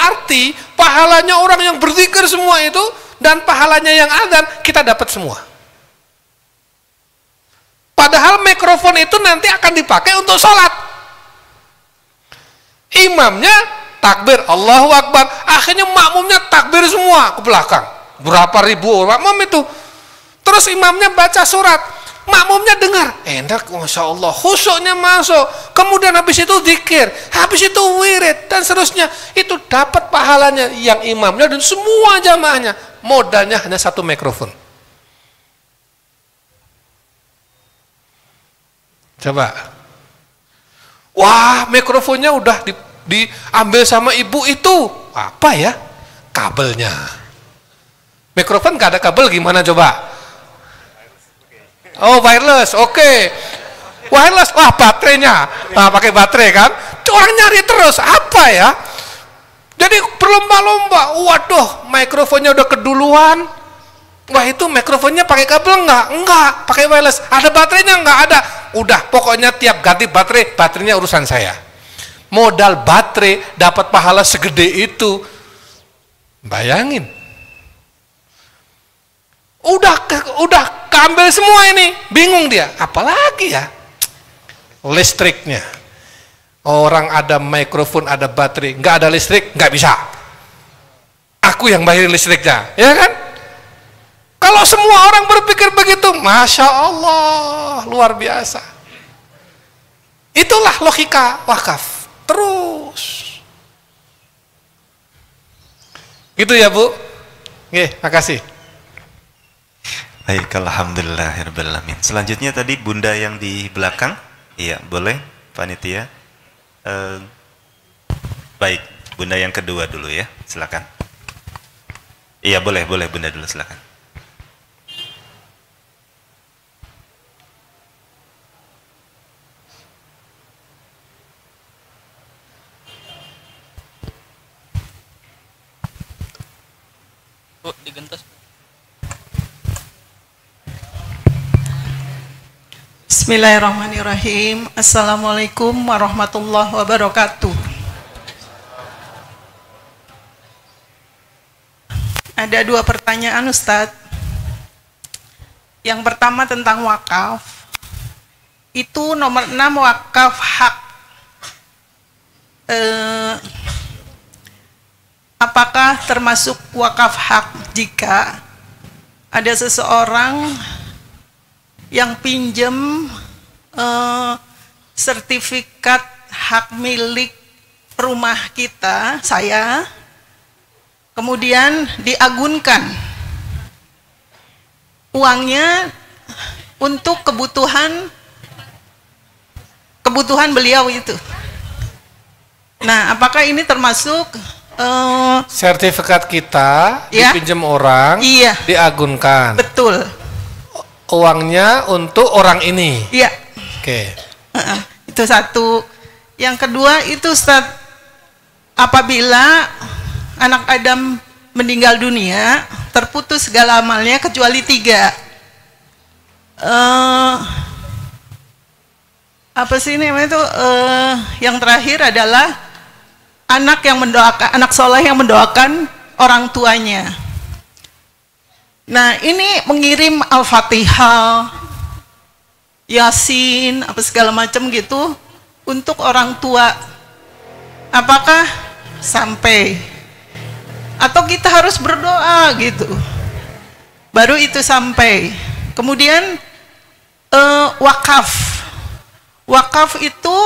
berarti pahalanya orang yang berzikir semua itu dan pahalanya yang adzan kita dapat semua. Padahal mikrofon itu nanti akan dipakai untuk sholat. Imamnya takbir, Allahu Akbar, akhirnya makmumnya takbir semua ke belakang. Berapa ribu makmum itu. Terus imamnya baca surat, makmumnya dengar, enak, Masya Allah, khusyuknya masuk. Kemudian habis itu zikir, habis itu wirid, dan seterusnya. Itu dapat pahalanya yang imamnya dan semua jamaahnya. Modalnya hanya satu mikrofon. Coba. Wah, mikrofonnya udah diambil sama ibu itu. Apa ya? Kabelnya. Mikrofon gak ada kabel, gimana coba? Oh, wireless, oke. Wireless, wah baterainya. Nah, pakai baterai kan? Orang nyari terus, apa ya? Jadi berlomba-lomba. Waduh, mikrofonnya udah keduluan. Wah, itu mikrofonnya pakai kabel enggak? Enggak, pakai wireless. Ada baterainya enggak? Ada. Udah, pokoknya tiap ganti baterai, baterainya urusan saya. Modal baterai dapat pahala segede itu. Bayangin. Udah keambil semua ini. Bingung dia, apalagi ya? Listriknya. Orang ada mikrofon, ada baterai, enggak ada listrik, enggak bisa. Aku yang bayarin listriknya, ya kan? Kalau semua orang berpikir begitu, Masya Allah, luar biasa. Itulah logika wakaf. Terus. Gitu ya Bu. Oke, makasih. Baik, alhamdulillahirabbil alamin. Selanjutnya tadi Bunda yang di belakang. Iya, boleh panitia. Baik, Bunda yang kedua dulu ya, silakan. Iya, boleh Bunda dulu, silakan. Digentas. Bismillahirrahmanirrahim. Assalamualaikum warahmatullahi wabarakatuh. Ada dua pertanyaan Ustadz. Yang pertama tentang wakaf. Itu nomor 6 wakaf hak. Apakah termasuk wakaf hak jika ada seseorang yang pinjam sertifikat hak milik rumah kita, saya, kemudian diagunkan uangnya untuk kebutuhan beliau itu. Nah, apakah ini termasuk sertifikat kita ya? Dipinjam orang, iya, diagunkan. Betul. Uangnya untuk orang ini. Iya. Oke. Itu satu. Yang kedua itu Ustaz, apabila anak Adam meninggal dunia, terputus segala amalnya kecuali 3. Apa sih namanya itu? Yang terakhir adalah anak yang mendoakan, anak soleh yang mendoakan orang tuanya. Nah, ini mengirim Al-Fatihah, Yasin, apa segala macam gitu untuk orang tua. Apakah sampai? Atau kita harus berdoa gitu? Baru itu sampai. Kemudian wakaf. Wakaf itu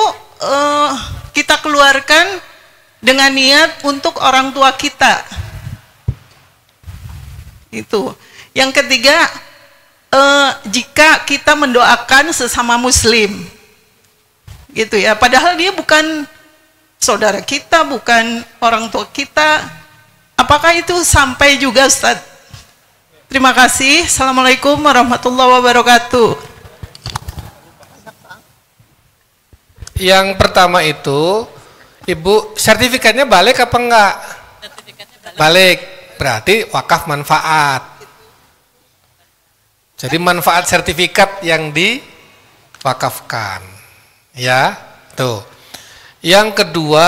kita keluarkan dengan niat untuk orang tua kita. Itu. Yang ketiga, jika kita mendoakan sesama muslim. Gitu ya. Padahal dia bukan saudara kita, bukan orang tua kita. Apakah itu sampai juga, Ustaz? Terima kasih. Assalamualaikum warahmatullahi wabarakatuh. Yang pertama itu, Ibu, sertifikatnya balik apa enggak? Sertifikatnya Balik. Berarti wakaf manfaat. Jadi manfaat sertifikat yang diwakafkan. Ya, tuh. Yang kedua,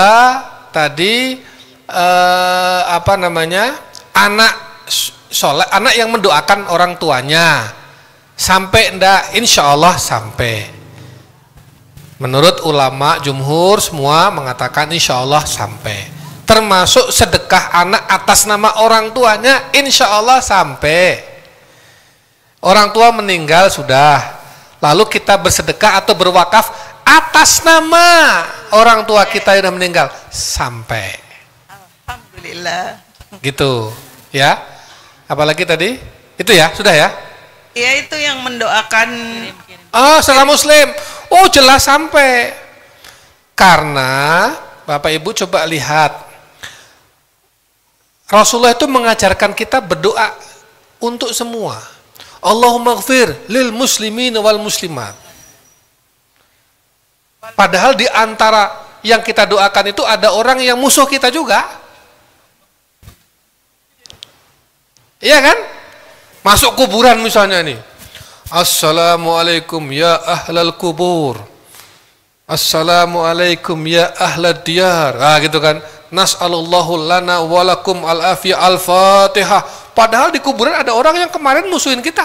tadi apa namanya, anak soleh, anak yang mendoakan orang tuanya, sampai ndak? Insya Allah sampai. Menurut ulama jumhur semua mengatakan insya Allah sampai. Termasuk sedekah anak atas nama orang tuanya, insya Allah sampai. Orang tua meninggal sudah, lalu kita bersedekah atau berwakaf atas nama orang tua kita yang sudah meninggal, sampai. Alhamdulillah. Gitu, ya. Apalagi tadi? Itu ya, sudah ya? Ya itu yang mendoakan. Oh, seorang muslim. Oh, jelas sampai. Karena Bapak Ibu coba lihat, Rasulullah itu mengajarkan kita berdoa untuk semua. Allahumma gfir lil muslimin wal muslimat. Padahal di antara yang kita doakan itu ada orang yang musuh kita juga. Iya kan? Masuk kuburan misalnya nih. Assalamualaikum ya ahlal kubur. Assalamualaikum ya ahlad diyar. Ah gitu kan. Nas'alullahu lana walakum al-afiyah al-fatihah. Padahal di kuburan ada orang yang kemarin musuhin kita.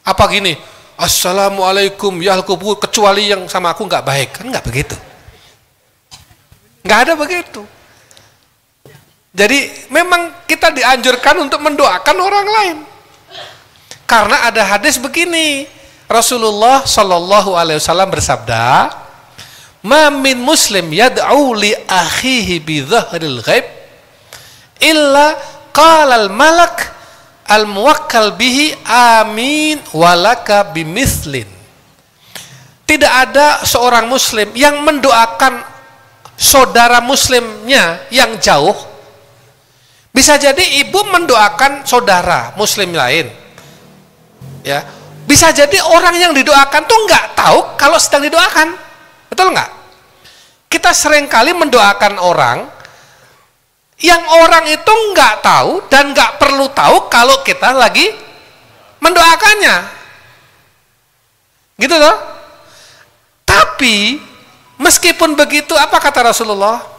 Apa gini? Assalamualaikum ya ahlal kubur, kecuali yang sama aku nggak baik. Kan nggak begitu. Nggak ada begitu. Jadi memang kita dianjurkan untuk mendoakan orang lain. Karena ada hadis begini, Rasulullah Shallallahu Alaihi Wasallam bersabda, "Ma min muslim yad'u li akhihi bi dhahril ghaib illa qala al malak al muwakkal bihi amin walaka bimithlin." Tidak ada seorang muslim yang mendoakan saudara muslimnya yang jauh. Bisa jadi ibu mendoakan saudara muslim lain, ya. Bisa jadi orang yang didoakan tuh nggak tahu kalau sedang didoakan, betul nggak? Kita seringkali mendoakan orang yang orang itu nggak tahu dan nggak perlu tahu kalau kita lagi mendoakannya, gitu loh. Tapi meskipun begitu, apa kata Rasulullah?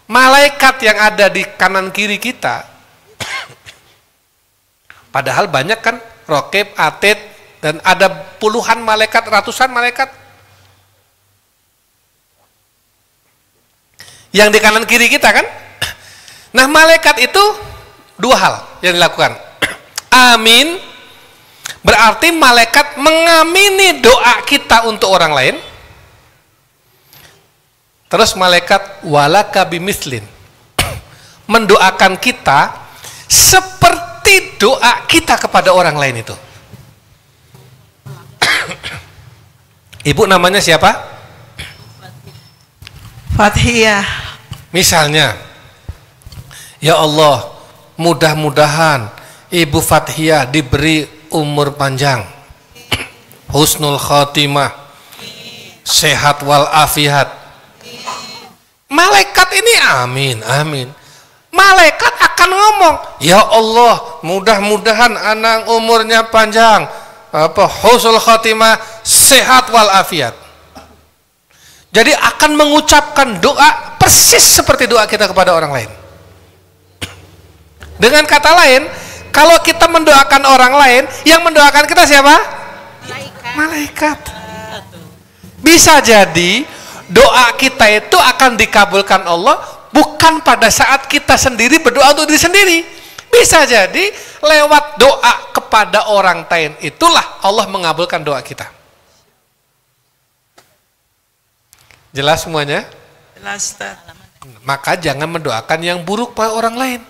Malaikat yang ada di kanan kiri kita, padahal banyak kan, Raqib, Atid, dan ada puluhan malaikat, ratusan malaikat yang di kanan kiri kita kan. Nah, malaikat itu dua hal yang dilakukan. Amin, berarti malaikat mengamini doa kita untuk orang lain. Terus malaikat walaka bimislin, mendoakan kita seperti doa kita kepada orang lain itu. Ibu namanya siapa? Fathiyah. Misalnya, ya Allah, mudah-mudahan Ibu Fathiyah diberi umur panjang, husnul khatimah, sehat wal afiat. Malaikat ini amin, amin. Malaikat akan ngomong, ya Allah, mudah-mudahan anak umurnya panjang, husnul khatimah, sehat wal afiat. Jadi akan mengucapkan doa persis seperti doa kita kepada orang lain. Dengan kata lain, kalau kita mendoakan orang lain, yang mendoakan kita siapa? Malaikat. Bisa jadi doa kita itu akan dikabulkan Allah bukan pada saat kita sendiri berdoa untuk diri sendiri. Bisa jadi lewat doa kepada orang lain itulah Allah mengabulkan doa kita. Jelas semuanya? Jelas, Ustaz. Maka jangan mendoakan yang buruk pada orang lain.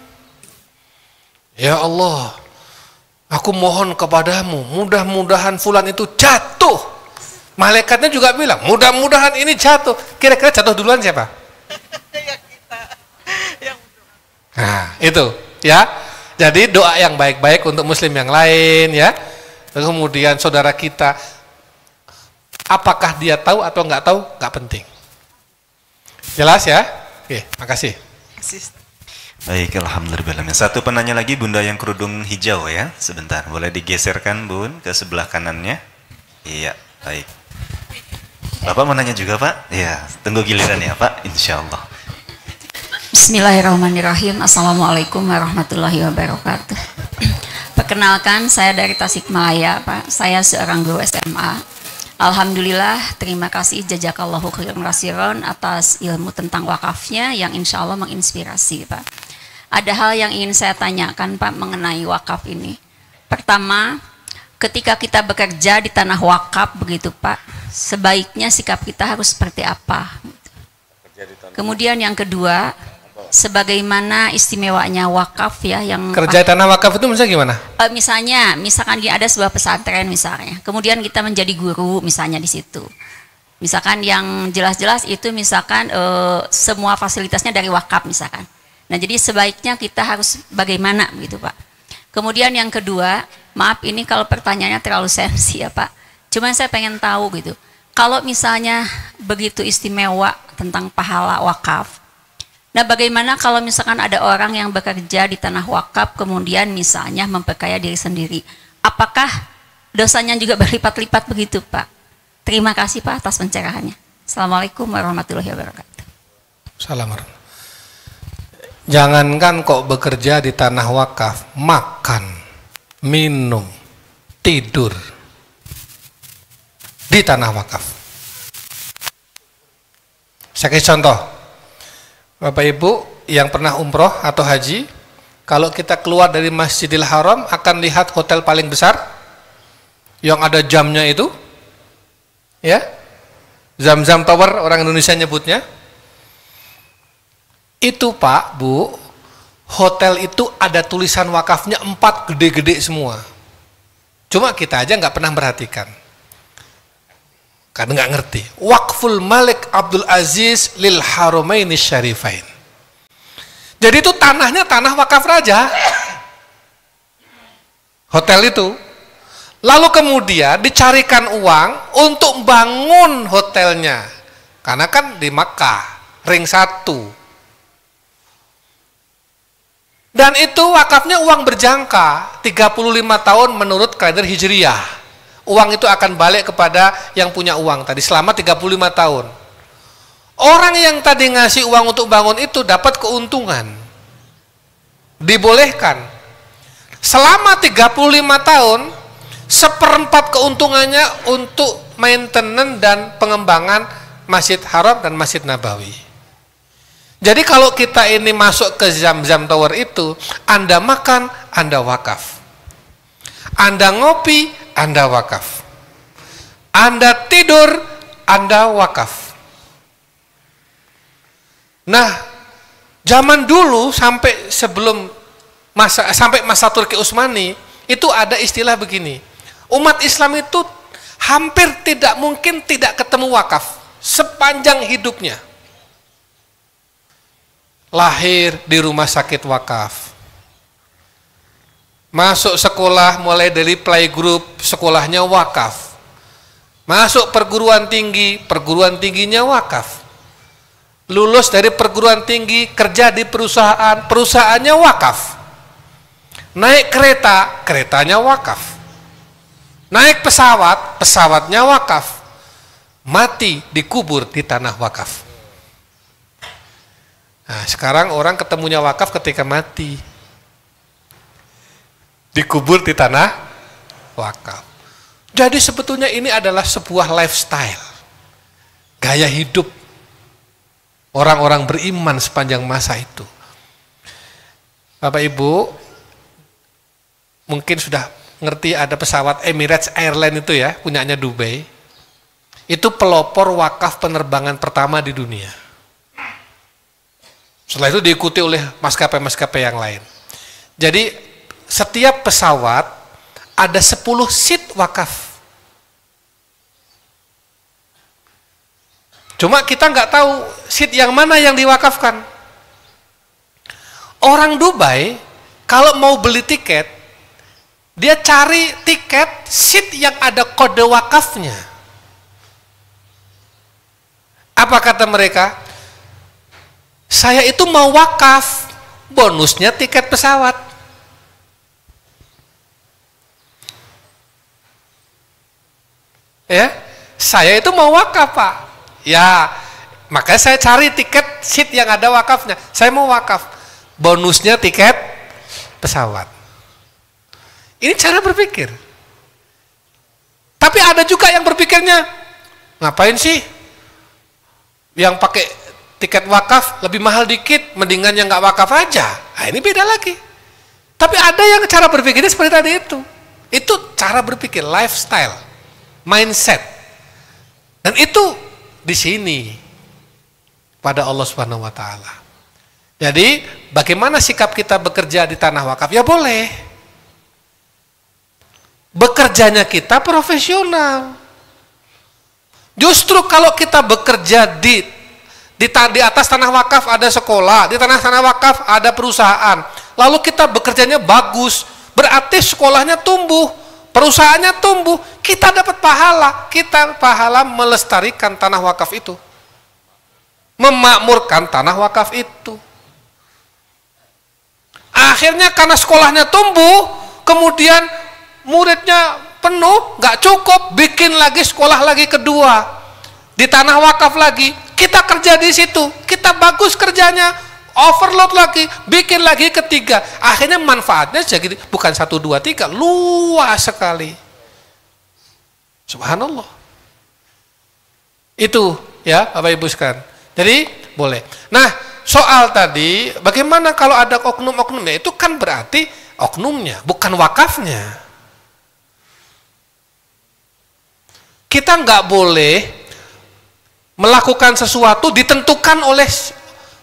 Ya Allah, aku mohon kepadamu, mudah-mudahan fulan itu jatuh. Malaikatnya juga bilang, mudah-mudahan ini jatuh. Kira-kira jatuh duluan siapa? Nah, itu ya. Jadi doa yang baik-baik untuk muslim yang lain ya. Kemudian saudara kita, apakah dia tahu atau nggak tahu, nggak penting. Jelas ya? Oke, makasih. Baik, alhamdulillah. Satu penanya lagi, Bunda yang kerudung hijau ya. Sebentar, boleh digeserkan Bun ke sebelah kanannya? Iya, baik. Bapak mau nanya juga Pak? Ya, tunggu giliran ya Pak, insya Allah. Bismillahirrahmanirrahim. Assalamualaikum warahmatullahi wabarakatuh. Perkenalkan, saya dari Tasikmalaya, Pak. Saya seorang guru SMA. Alhamdulillah, terima kasih jazakallahu khairan kasiron atas ilmu tentang wakafnya yang insya Allah menginspirasi, Pak. Ada hal yang ingin saya tanyakan, Pak, mengenai wakaf ini. Pertama, ketika kita bekerja di tanah wakaf begitu, Pak, sebaiknya sikap kita harus seperti apa? Kemudian yang kedua, sebagaimana istimewanya wakaf ya, yang Kerja tanah wakaf itu misalnya gimana? Misalkan ada sebuah pesantren misalnya, kemudian kita menjadi guru misalnya di situ. Misalkan yang jelas-jelas itu misalkan semua fasilitasnya dari wakaf misalkan. Nah, jadi sebaiknya kita harus bagaimana gitu, Pak. Kemudian yang kedua, maaf ini kalau pertanyaannya terlalu sensi ya, Pak. Cuman saya pengen tahu gitu. Kalau misalnya begitu istimewa tentang pahala wakaf, nah bagaimana kalau misalkan ada orang yang bekerja di tanah wakaf kemudian misalnya memperkaya diri sendiri, apakah dosanya juga berlipat-lipat begitu, Pak? Terima kasih, Pak, atas pencerahannya. Assalamualaikum warahmatullahi wabarakatuh. Salam. Jangankan kok bekerja di tanah wakaf, makan, minum, tidur di tanah wakaf. Saya kasih contoh. Bapak Ibu yang pernah umroh atau haji, kalau kita keluar dari Masjidil Haram akan lihat hotel paling besar yang ada jamnya itu, ya, Zam-Zam Tower orang Indonesia nyebutnya. Itu Pak, Bu, hotel itu ada tulisan wakafnya 4 gede-gede semua. Cuma kita aja nggak pernah perhatikan, karena nggak ngerti. Waqful Malik Abdul Aziz lil Haramaini Syarifain. Jadi itu tanahnya tanah wakaf raja, hotel itu. Lalu kemudian dicarikan uang untuk bangun hotelnya, karena kan di Makkah, ring 1. Dan itu wakafnya uang berjangka, 35 tahun menurut kalender Hijriyah. Uang itu akan balik kepada yang punya uang tadi selama 35 tahun. Orang yang tadi ngasih uang untuk bangun itu dapat keuntungan. Dibolehkan. Selama 35 tahun, 1/4 keuntungannya untuk maintenance dan pengembangan Masjid Haram dan Masjid Nabawi. Jadi kalau kita ini masuk ke Zam-Zam Tower itu, Anda makan, Anda wakaf. Anda ngopi, Anda wakaf. Anda tidur, Anda wakaf. Nah, zaman dulu sampai masa Turki Utsmani itu ada istilah begini. Umat Islam itu hampir tidak mungkin tidak ketemu wakaf sepanjang hidupnya. Lahir di rumah sakit wakaf, masuk sekolah mulai dari playgroup, sekolahnya wakaf, masuk perguruan tingginya wakaf, lulus dari perguruan tinggi kerja di perusahaan, perusahaannya wakaf, naik kereta, keretanya wakaf, naik pesawat, pesawatnya wakaf, mati dikubur di tanah wakaf. Nah, sekarang orang ketemunya wakaf ketika mati, dikubur di tanah wakaf. Jadi sebetulnya ini adalah sebuah lifestyle, gaya hidup orang-orang beriman sepanjang masa itu. Bapak Ibu mungkin sudah ngerti ada pesawat Emirates Airline itu ya, punyanya Dubai. Itu pelopor wakaf penerbangan pertama di dunia. Setelah itu diikuti oleh maskapai-maskapai yang lain. Jadi setiap pesawat ada 10 seat wakaf. Cuma kita nggak tahu seat yang mana yang diwakafkan. Orang Dubai kalau mau beli tiket, dia cari tiket seat yang ada kode wakafnya. Apa kata mereka? Saya itu mau wakaf, bonusnya tiket pesawat. Ya, saya itu mau wakaf, Pak. Ya, makanya saya cari tiket seat yang ada wakafnya. Saya mau wakaf, bonusnya tiket pesawat. Ini cara berpikir. Tapi ada juga yang berpikirnya, ngapain sih yang pakai tiket wakaf lebih mahal dikit, mendingan yang nggak wakaf aja. Nah, ini beda lagi. Tapi ada yang cara berpikirnya seperti tadi itu. Itu cara berpikir, lifestyle, mindset. Dan itu di sini pada Allah Subhanahu wa taala. Jadi, bagaimana sikap kita bekerja di tanah wakaf? Ya boleh. Bekerjanya kita profesional. Justru kalau kita bekerja di atas tanah wakaf ada sekolah, di tanah wakaf ada perusahaan, lalu kita bekerjanya bagus, berarti sekolahnya tumbuh, perusahaannya tumbuh, kita dapat pahala. Kita pahala melestarikan tanah wakaf itu, memakmurkan tanah wakaf itu. Akhirnya karena sekolahnya tumbuh, kemudian muridnya penuh, nggak cukup, bikin lagi sekolah lagi kedua di tanah wakaf lagi. Kita kerja di situ, kita bagus kerjanya, overload lagi, bikin lagi ketiga. Akhirnya manfaatnya jadi bukan 1, 2, 3, luas sekali. Subhanallah. Itu ya Bapak Ibu sekalian. Jadi boleh. Nah, soal tadi bagaimana kalau ada oknum-oknumnya, itu kan berarti oknumnya, bukan wakafnya. Kita nggak boleh melakukan sesuatu ditentukan oleh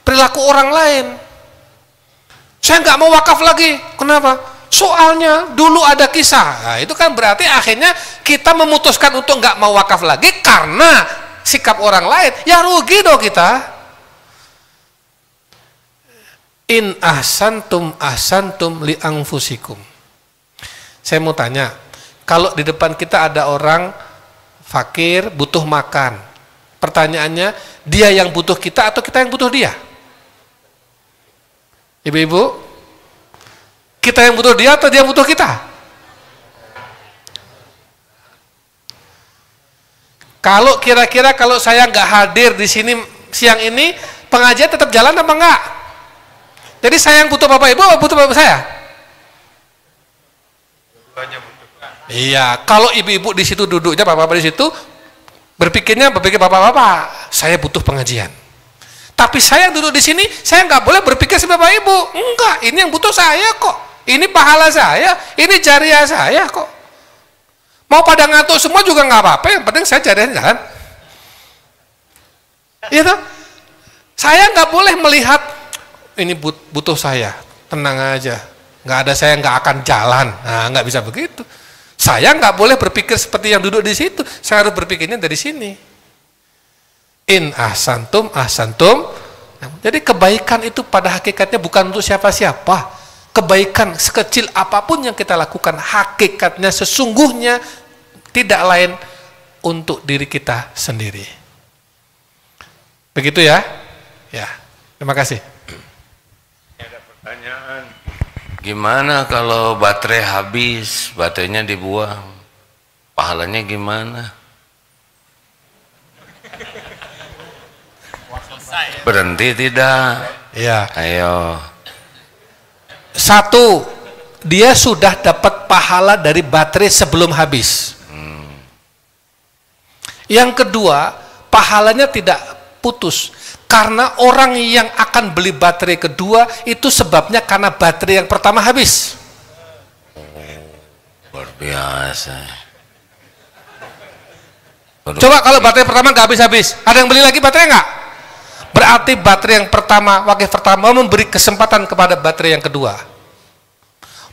perilaku orang lain. Saya nggak mau wakaf lagi. Kenapa? Soalnya dulu ada kisah. Nah, itu kan berarti akhirnya kita memutuskan untuk nggak mau wakaf lagi karena sikap orang lain. Ya rugi dong kita. In ahsantum li anfusikum. Saya mau tanya, kalau di depan kita ada orang fakir, butuh makan, pertanyaannya, dia yang butuh kita atau kita yang butuh dia? Ibu-ibu, kita yang butuh dia atau dia yang butuh kita? Kalau kira-kira kalau saya nggak hadir di sini siang ini, pengajian tetap jalan apa enggak? Jadi saya yang butuh Bapak Ibu atau butuh Bapak saya? Iya, kalau ibu-ibu di situ duduknya, bapak-bapak di situ berpikir bapak-bapak, saya butuh pengajian. Tapi saya yang duduk di sini, saya nggak boleh berpikir seperti Bapak Ibu. Enggak, ini yang butuh saya kok. Ini pahala saya, ini jariah saya kok. Mau pada ngantuk semua juga nggak apa-apa, yang penting saya jariah jalan. Gitu. Saya nggak boleh melihat ini butuh saya, tenang aja. Nggak ada saya nggak akan jalan. Nah, nggak bisa begitu. Saya nggak boleh berpikir seperti yang duduk di situ. Saya harus berpikirnya dari sini. In ahsantum. Jadi kebaikan itu pada hakikatnya bukan untuk siapa-siapa. Kebaikan sekecil apapun yang kita lakukan, hakikatnya sesungguhnya tidak lain untuk diri kita sendiri. Begitu ya? Ya. Terima kasih. Ada pertanyaan. Gimana kalau baterai habis, baterainya dibuang, pahalanya gimana? Berhenti tidak? Ya. Ayo. Satu, dia sudah dapat pahala dari baterai sebelum habis. Yang kedua, pahalanya tidak putus. Karena orang yang akan beli baterai kedua itu sebabnya karena baterai yang pertama habis. Luar biasa. Coba kalau baterai pertama nggak habis-habis, ada yang beli lagi baterai nggak? Berarti baterai yang pertama, wakaf pertama memberi kesempatan kepada baterai yang kedua.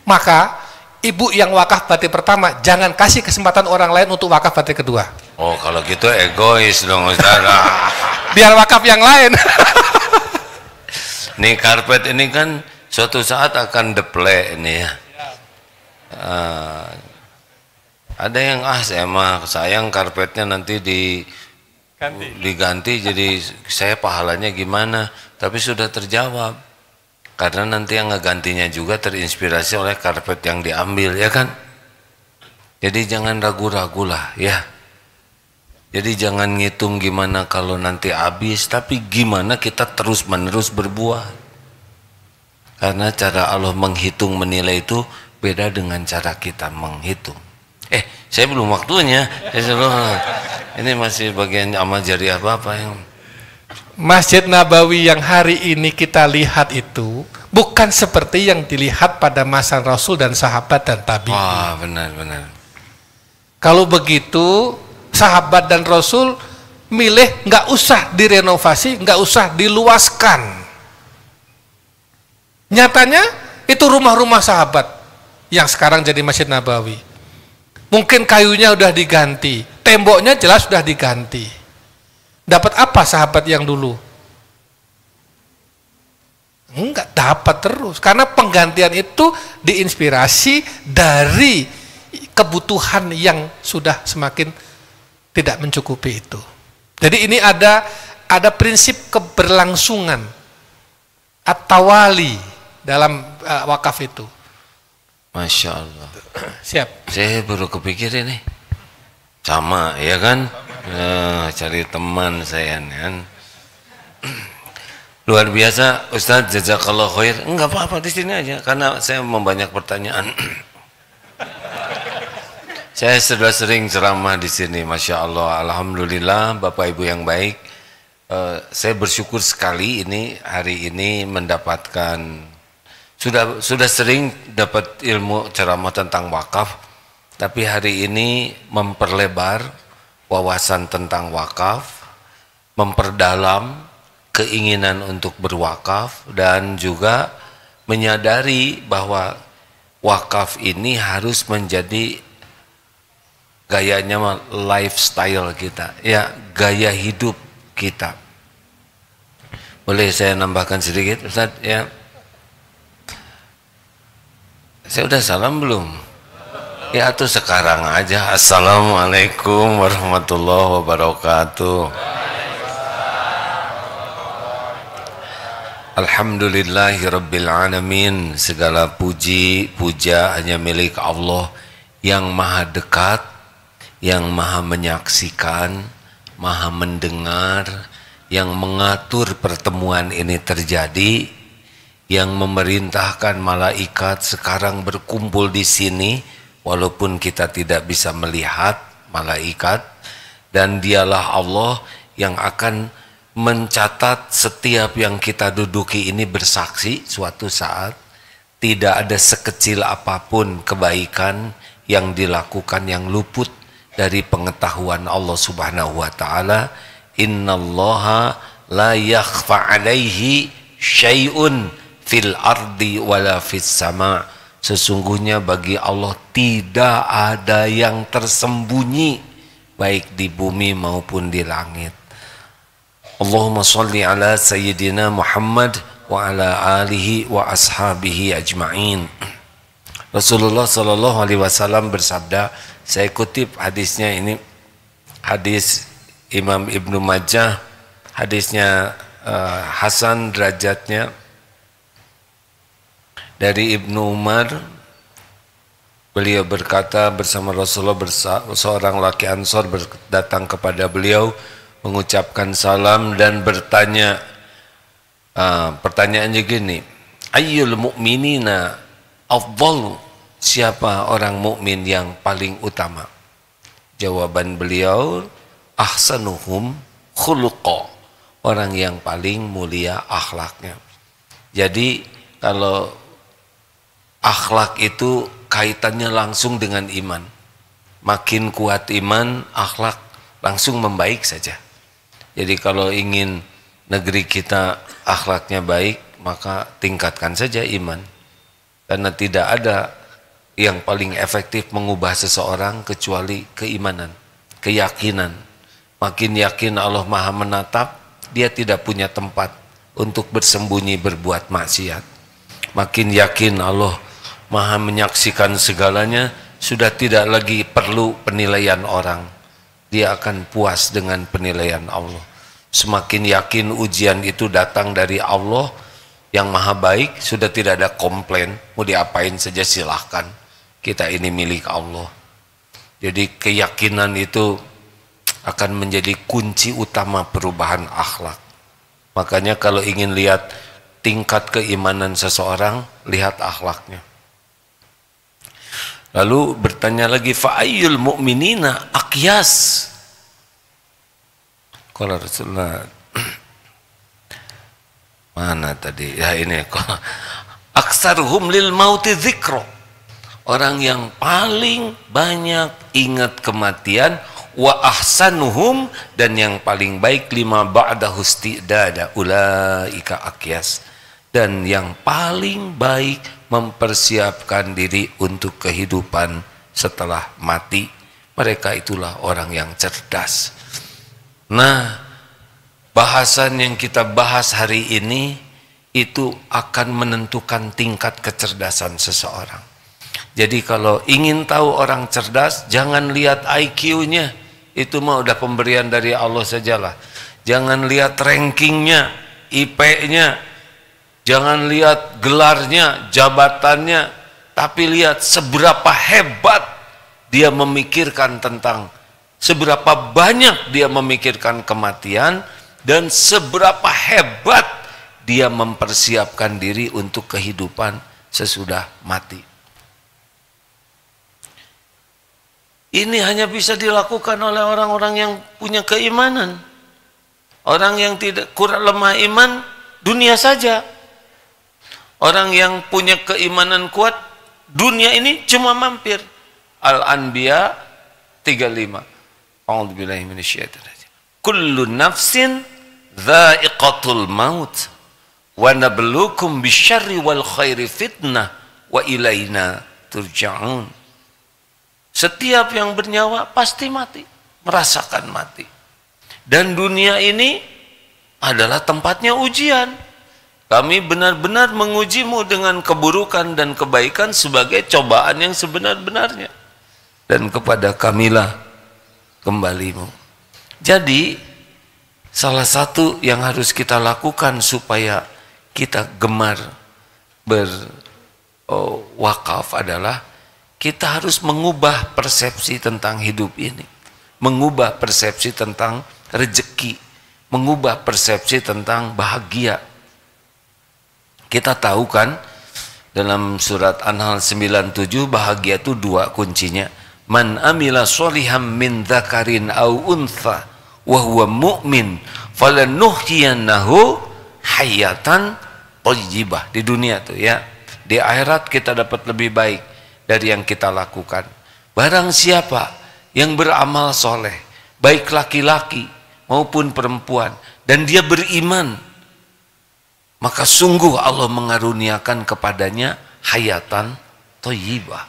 Maka ibu yang wakaf baterai pertama jangan kasih kesempatan orang lain untuk wakaf baterai kedua. Oh, kalau gitu egois dong Ustaz. Biar wakaf yang lain. Nih karpet ini kan suatu saat akan deplek ini ya. Ada yang saya mah sayang karpetnya nanti diganti, jadi saya pahalanya gimana? Tapi sudah terjawab karena nanti yang ngegantinya juga terinspirasi oleh karpet yang diambil, ya kan? Jadi jangan ragu-ragu lah ya. Jadi jangan ngitung gimana kalau nanti habis, tapi gimana kita terus menerus berbuat. Karena cara Allah menghitung menilai itu beda dengan cara kita menghitung. Saya belum waktunya. Ini masih bagian amal jariah Bapak yang Masjid Nabawi yang hari ini kita lihat itu bukan seperti yang dilihat pada masa Rasul dan sahabat dan tabi'in. wah, benar. Kalau begitu sahabat dan Rasul milih nggak usah direnovasi, nggak usah diluaskan. Nyatanya itu rumah-rumah sahabat yang sekarang jadi Masjid Nabawi. Mungkin kayunya udah diganti, temboknya jelas sudah diganti. Dapat apa sahabat yang dulu? Enggak dapat terus, karena penggantian itu diinspirasi dari kebutuhan yang sudah semakin tidak mencukupi itu. Jadi ini ada prinsip keberlangsungan at-tawali dalam wakaf itu. Masya Allah. Siap. Saya baru kepikir ini. Sama, ya kan? Cari teman saya kan. Luar biasa, Ustadz, jazakallah khair. Enggak apa-apa, di sini aja, karena saya membanyak pertanyaan. Saya sudah sering ceramah di sini, Masya Allah. Alhamdulillah, Bapak Ibu yang baik. Saya bersyukur sekali ini hari ini mendapatkan, sudah sering dapat ilmu ceramah tentang wakaf, tapi hari ini memperlebar wawasan tentang wakaf, memperdalam keinginan untuk berwakaf, dan juga menyadari bahwa wakaf ini harus menjadi gayanya lifestyle kita, ya, gaya hidup kita. Boleh saya nambahkan sedikit, Ustaz? Ya, saya udah salam belum? Ya, atau sekarang aja. Assalamualaikum warahmatullahi wabarakatuh. Alhamdulillahirabbil alamin. Segala puji puja hanya milik Allah yang maha dekat, yang maha menyaksikan, maha mendengar, yang mengatur pertemuan ini terjadi, yang memerintahkan malaikat sekarang berkumpul di sini walaupun kita tidak bisa melihat malaikat, dan dialah Allah yang akan mencatat setiap yang kita duduki ini bersaksi suatu saat. Tidak ada sekecil apapun kebaikan yang dilakukan yang luput dari pengetahuan Allah Subhanahu wa taala. Innallaha la yakhfa alaihi syai'un fil ardi wala fis sama. Sesungguhnya bagi Allah tidak ada yang tersembunyi baik di bumi maupun di langit. Allahumma sholli ala sayyidina Muhammad wa ala alihi wa ashabihi ajma'in. Rasulullah sallallahu alaihi wasallam bersabda, saya kutip hadisnya ini, hadis Imam Ibnu Majah, hadisnya Hasan derajatnya, dari Ibnu Umar. Beliau berkata, bersama Rasulullah seorang laki Ansor datang kepada beliau, mengucapkan salam dan bertanya, pertanyaannya gini, ayyul mu'minina afdal, siapa orang mukmin yang paling utama? Jawaban beliau, ahsanuhum khuluqa, orang yang paling mulia akhlaknya. Jadi kalau akhlak itu kaitannya langsung dengan iman. Makin kuat iman, akhlak langsung membaik saja. Jadi kalau ingin negeri kita akhlaknya baik, maka tingkatkan saja iman. Karena tidak ada yang paling efektif mengubah seseorang kecuali keimanan, keyakinan. Makin yakin Allah Maha menatap, dia tidak punya tempat untuk bersembunyi berbuat maksiat. Makin yakin Allah Maha menyaksikan segalanya, sudah tidak lagi perlu penilaian orang. Dia akan puas dengan penilaian Allah. Semakin yakin ujian itu datang dari Allah yang maha baik, sudah tidak ada komplain, mau diapain saja silahkan, kita ini milik Allah. Jadi keyakinan itu akan menjadi kunci utama perubahan akhlak. Makanya kalau ingin lihat tingkat keimanan seseorang, lihat akhlaknya. Lalu bertanya lagi, fa'ayyul mu'minina aqyas. Kalau Rasulullah mana tadi? Ya ini, aksaruhum lil mauti dzikra. Orang yang paling banyak ingat kematian, wa ahsanuhum, dan yang paling baik lima ba'dahu istidada ulaika aqyas, dan yang paling baik mempersiapkan diri untuk kehidupan setelah mati, mereka itulah orang yang cerdas. Nah, bahasan yang kita bahas hari ini itu akan menentukan tingkat kecerdasan seseorang. Jadi kalau ingin tahu orang cerdas, jangan lihat IQ-nya, itu mah udah pemberian dari Allah sajalah. Jangan lihat rankingnya, IP-nya, jangan lihat gelarnya, jabatannya, tapi lihat seberapa hebat dia memikirkan tentang, seberapa banyak dia memikirkan kematian, dan seberapa hebat dia mempersiapkan diri untuk kehidupan sesudah mati. Ini hanya bisa dilakukan oleh orang-orang yang punya keimanan. Orang yang tidak kurang lemah iman, dunia saja. Orang yang punya keimanan kuat, dunia ini cuma mampir. Al-Anbiya 35. A'udzubillahi minasyaitonir rajim. Kullu nafsin dha'iqatul maut wa nabluukum bisyarri wal khairi fitnah wa ilaina turja'un. Setiap yang bernyawa pasti mati, merasakan mati. Dan dunia ini adalah tempatnya ujian. Kami benar-benar mengujimu dengan keburukan dan kebaikan sebagai cobaan yang sebenar-benarnya. Dan kepada kamilah kembalimu. Jadi, salah satu yang harus kita lakukan supaya kita gemar berwakaf adalah kita harus mengubah persepsi tentang hidup ini, mengubah persepsi tentang rezeki, mengubah persepsi tentang bahagia. Kita tahu kan dalam surat An-Nahl 97, bahagia itu dua kuncinya. Man amila sholihan min dzakarin au untha wa huwa mu'min falanuhyiyannahu hayatan thayyibah. Di dunia tuh ya, di akhirat kita dapat lebih baik dari yang kita lakukan. Barang siapa yang beramal soleh, baik laki-laki maupun perempuan, dan dia beriman, maka sungguh Allah mengaruniakan kepadanya hayatan thayyibah.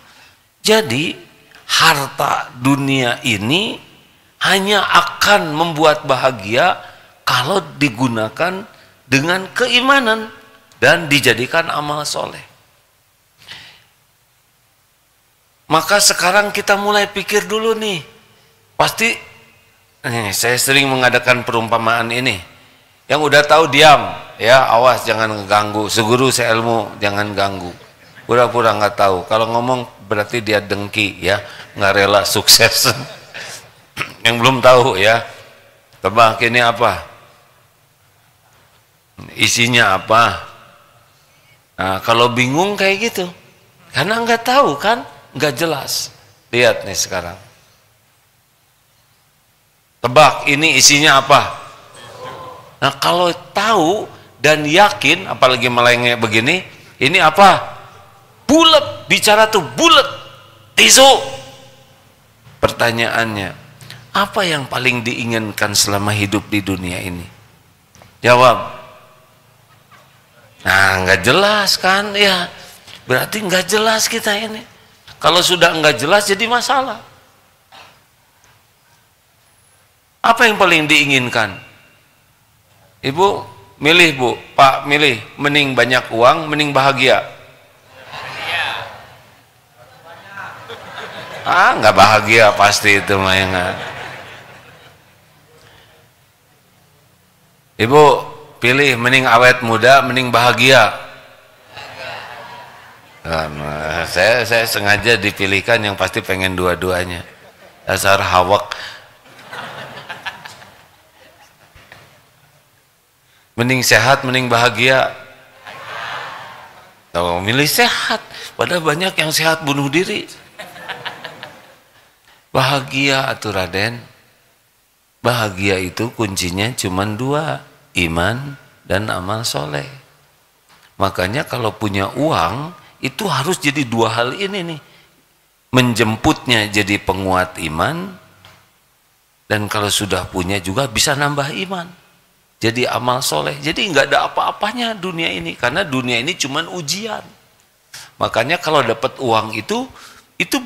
Jadi harta dunia ini hanya akan membuat bahagia kalau digunakan dengan keimanan dan dijadikan amal soleh. Maka sekarang kita mulai pikir dulu nih, pasti saya sering mengadakan perumpamaan ini. Yang udah tahu diam, ya awas jangan ganggu. Seguru seilmu jangan ganggu. Pura-pura nggak tahu. Kalau ngomong berarti dia dengki, ya nggak rela sukses. Yang belum tahu ya, tebak ini apa? Isinya apa? Nah kalau bingung kayak gitu, karena nggak tahu kan. Nggak jelas. Lihat nih sekarang. Tebak ini isinya apa? Nah kalau tahu dan yakin, apalagi melengek begini, ini apa? Bulat. Bicara tuh bulat. Tisu. Pertanyaannya, apa yang paling diinginkan selama hidup di dunia ini? Jawab. Nah nggak jelas kan ya. Berarti nggak jelas kita ini. Kalau sudah enggak jelas jadi masalah. Apa yang paling diinginkan? Ibu milih bu, Pak milih, mending banyak uang, mending bahagia. Enggak bahagia pasti itu mah ya enggak. Ibu pilih mending awet muda, mending bahagia. Nah, saya sengaja dipilihkan yang pasti pengen dua-duanya. Dasar hawak. Mending sehat, mending bahagia. Tahu milih sehat. Padahal banyak yang sehat bunuh diri. Bahagia atuh Raden. Bahagia itu kuncinya cuma 2, iman dan amal soleh. Makanya kalau punya uang itu harus jadi 2 hal ini nih. Menjemputnya jadi penguat iman, dan kalau sudah punya juga bisa nambah iman. Jadi amal soleh. Jadi nggak ada apa-apanya dunia ini, karena dunia ini cuma ujian. Makanya kalau dapat uang itu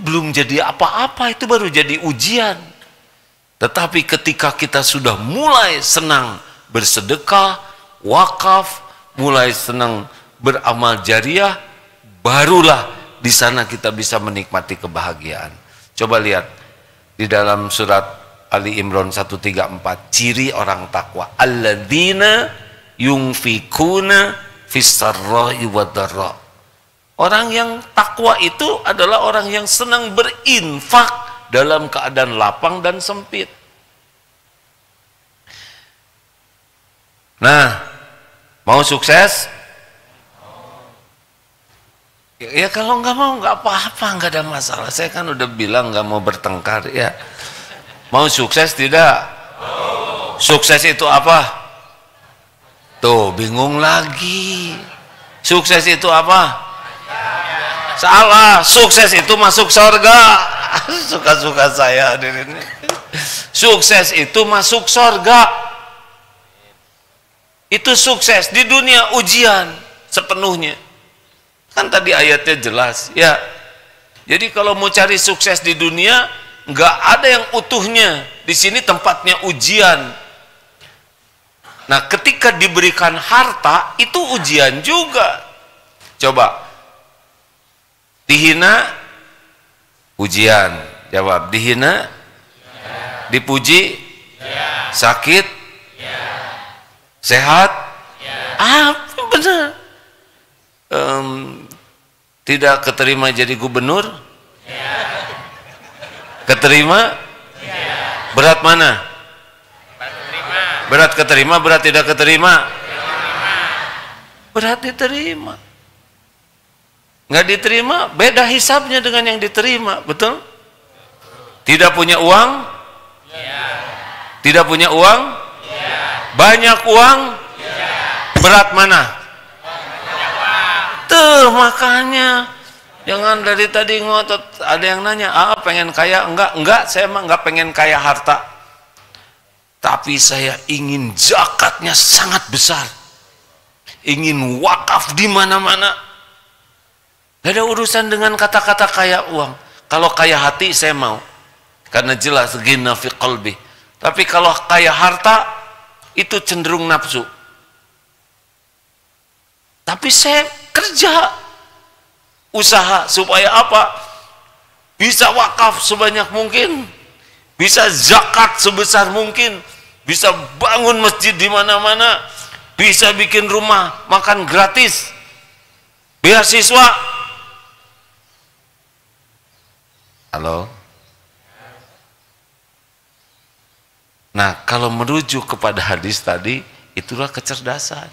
belum jadi apa-apa, itu baru jadi ujian. Tetapi ketika kita sudah mulai senang bersedekah, wakaf, mulai senang beramal jariah, barulah di sana kita bisa menikmati kebahagiaan. Coba lihat di dalam surat Ali Imran 134, ciri orang takwa, alladzina yunfikuna fis-sarra'i wad-dharra. Orang yang takwa itu adalah orang yang senang berinfak dalam keadaan lapang dan sempit. Nah, mau sukses? Ya kalau nggak mau nggak apa-apa, nggak ada masalah. Saya kan udah bilang nggak mau bertengkar ya. Mau sukses tidak? Sukses itu apa? Tuh bingung lagi. Sukses itu apa? Salah. Sukses itu masuk surga. Suka-suka saya hadirin. Sukses itu masuk surga. Itu sukses. Di dunia ujian sepenuhnya. Kan tadi ayatnya jelas ya. Jadi kalau mau cari sukses di dunia, nggak ada yang utuhnya. Di sini tempatnya ujian. Nah, ketika diberikan harta itu ujian juga. Coba dihina, ujian. Jawab, dihina, dipuji, sakit, sehat, apa benar? Tidak keterima jadi gubernur? Keterima? Berat mana? Berat keterima, berat tidak keterima? Berat diterima. Nggak diterima, beda hisabnya dengan yang diterima, betul? Tidak punya uang? Tidak punya uang? Banyak uang? Berat mana? Tuh makanya jangan dari tadi ngotot. Ada yang nanya, pengen kaya? Enggak, saya emang enggak pengen kaya harta. Tapi saya ingin zakatnya sangat besar. Ingin wakaf di mana-mana. Gak ada urusan dengan kata-kata kaya uang. Kalau kaya hati saya mau, karena jelas ghina fi qalbi. Tapi kalau kaya harta itu cenderung nafsu. Tapi saya kerja, usaha supaya apa? Bisa wakaf sebanyak mungkin, bisa zakat sebesar mungkin, bisa bangun masjid di mana-mana, bisa bikin rumah makan gratis, beasiswa. Halo. Nah, kalau merujuk kepada hadis tadi, itulah kecerdasan.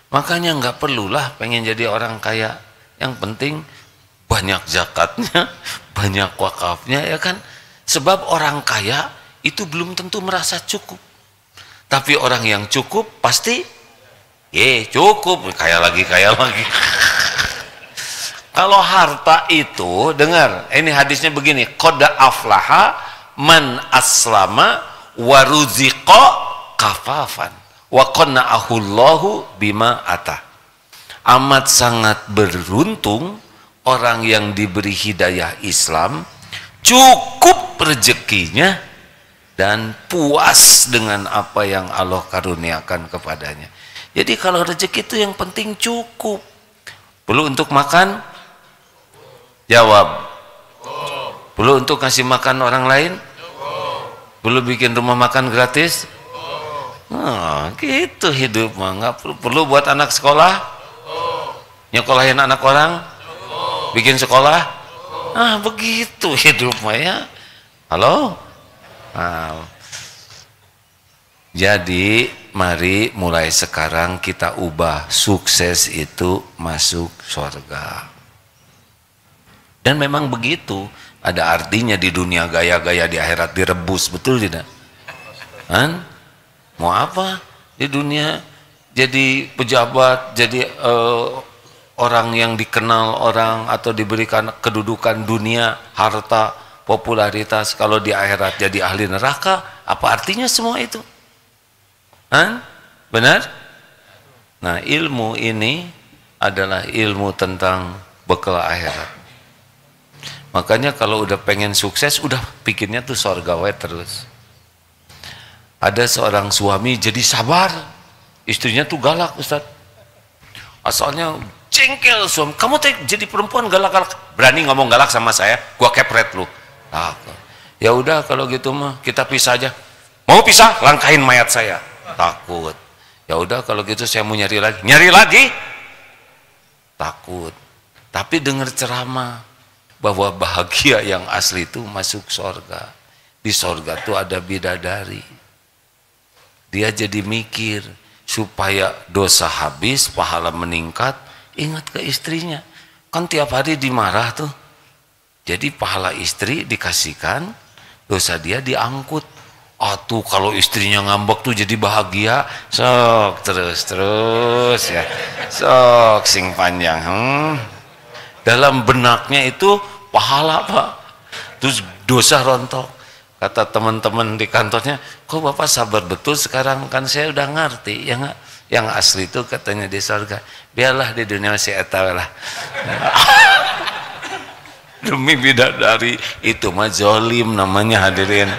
Makanya nggak perlulah pengen jadi orang kaya. Yang penting banyak zakatnya, banyak wakafnya, ya kan? Sebab orang kaya itu belum tentu merasa cukup. Tapi orang yang cukup pasti, cukup, kaya lagi. Kalau harta itu, dengar, ini hadisnya begini, qad aflaha man aslama waruziqa kafafan wa qanna'ahu Allahu bima atah. Amat sangat beruntung orang yang diberi hidayah Islam, cukup rezekinya dan puas dengan apa yang Allah karuniakan kepadanya. Jadi kalau rezeki itu yang penting cukup. Perlu untuk makan? Jawab. Perlu untuk kasih makan orang lain? Perlu bikin rumah makan gratis? Gitu hidup mah. Nggak perlu buat anak sekolah? Nyekolahin anak orang? Bikin sekolah? Begitu hidup mah ya. Halo? Jadi mari mulai sekarang kita ubah sukses itu masuk surga. Dan memang begitu, ada artinya di dunia gaya-gaya, di akhirat direbus, betul tidak? Kan? Mau apa di dunia? Jadi pejabat, jadi orang yang dikenal orang, atau diberikan kedudukan dunia, harta, popularitas. Kalau di akhirat jadi ahli neraka, apa artinya semua itu? Benar? Nah, ilmu ini adalah ilmu tentang bekal akhirat. Makanya kalau udah pengen sukses, udah pikirnya tuh surga we terus. Ada seorang suami jadi sabar, istrinya tuh galak, Ustaz. Asalnya jengkel suami, kamu jadi perempuan galak-galak, berani ngomong galak sama saya, gua kepret lu. Ya udah kalau gitu mah kita pisah aja. Mau pisah, langkahin mayat saya. Takut. Ya udah kalau gitu saya mau nyari lagi. Takut. Tapi dengar ceramah bahwa bahagia yang asli itu masuk surga. Di surga tuh ada bidadari. Dia jadi mikir supaya dosa habis, pahala meningkat, ingat ke istrinya. Kan tiap hari dimarah tuh. Jadi pahala istri dikasihkan, dosa dia diangkut. Tuh kalau istrinya ngambek tuh jadi bahagia, sok terus ya, sok sing panjang. Dalam benaknya itu pahala Pak, terus dosa rontok. Kata teman-teman di kantornya, kok Bapak sabar betul sekarang, kan saya udah ngerti ya nggak? Yang asli itu katanya di surga, biarlah di dunia masih etawalah. Demi bidadari itu mah zolim namanya hadirin.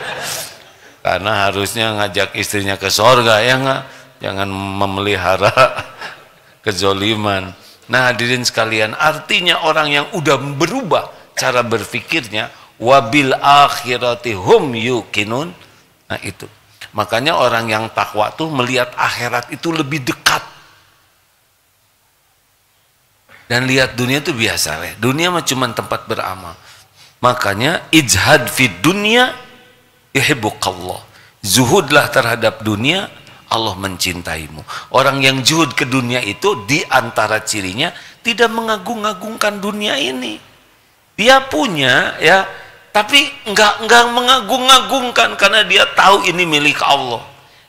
Karena harusnya ngajak istrinya ke surga ya nggak? Jangan memelihara kezoliman. Nah hadirin sekalian, artinya orang yang udah berubah cara berpikirnya, wabil akhirati hum yuqinun. Nah itu. Makanya orang yang takwa tuh melihat akhirat itu lebih dekat. Dan lihat dunia itu biasa. Dunia mah cuma tempat beramal. Makanya ijhad fid dunya yuhibbukallah. Zuhudlah terhadap dunia, Allah mencintaimu. Orang yang zuhud ke dunia itu di antara cirinya tidak mengagung-agungkan dunia ini. Dia punya ya, tapi enggak mengagung-agungkan karena dia tahu ini milik Allah.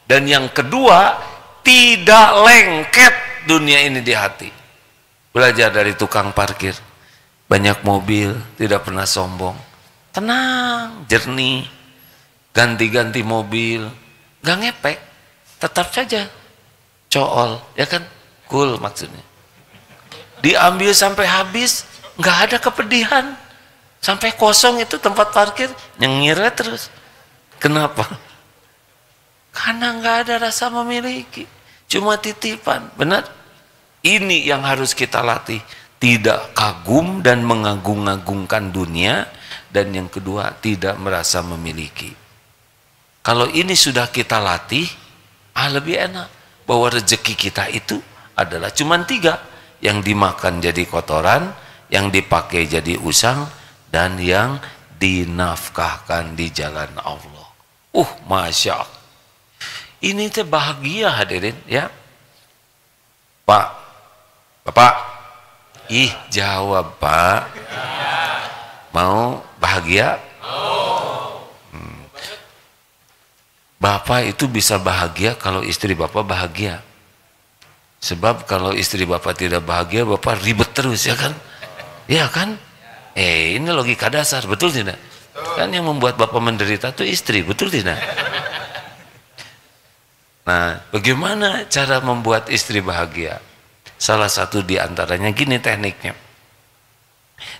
Dan yang kedua, tidak lengket dunia ini di hati. Belajar dari tukang parkir. Banyak mobil, tidak pernah sombong. Tenang, jernih. Ganti-ganti mobil, gak ngepek, tetap saja cool, ya kan? Cool maksudnya. Diambil sampai habis, gak ada kepedihan. Sampai kosong itu tempat parkir, nyengir terus. Kenapa? Karena gak ada rasa memiliki, cuma titipan, benar? Ini yang harus kita latih. Tidak kagum dan mengagung-agungkan dunia, dan yang kedua tidak merasa memiliki. Kalau ini sudah kita latih, lebih enak. Bahwa rezeki kita itu adalah cuma 3. Yang dimakan jadi kotoran, yang dipakai jadi usang, dan yang dinafkahkan di jalan Allah. Masya Allah. Ini teh bahagia hadirin ya. Pak, Bapak, jawab Pak. Mau bahagia? Bapak itu bisa bahagia kalau istri Bapak bahagia. Sebab kalau istri Bapak tidak bahagia, Bapak ribet terus ya kan? Ya kan? Ini logika dasar, betul tidak? Kan yang membuat Bapak menderita itu istri, betul tidak? Nah, bagaimana cara membuat istri bahagia? Salah satu di antaranya gini tekniknya.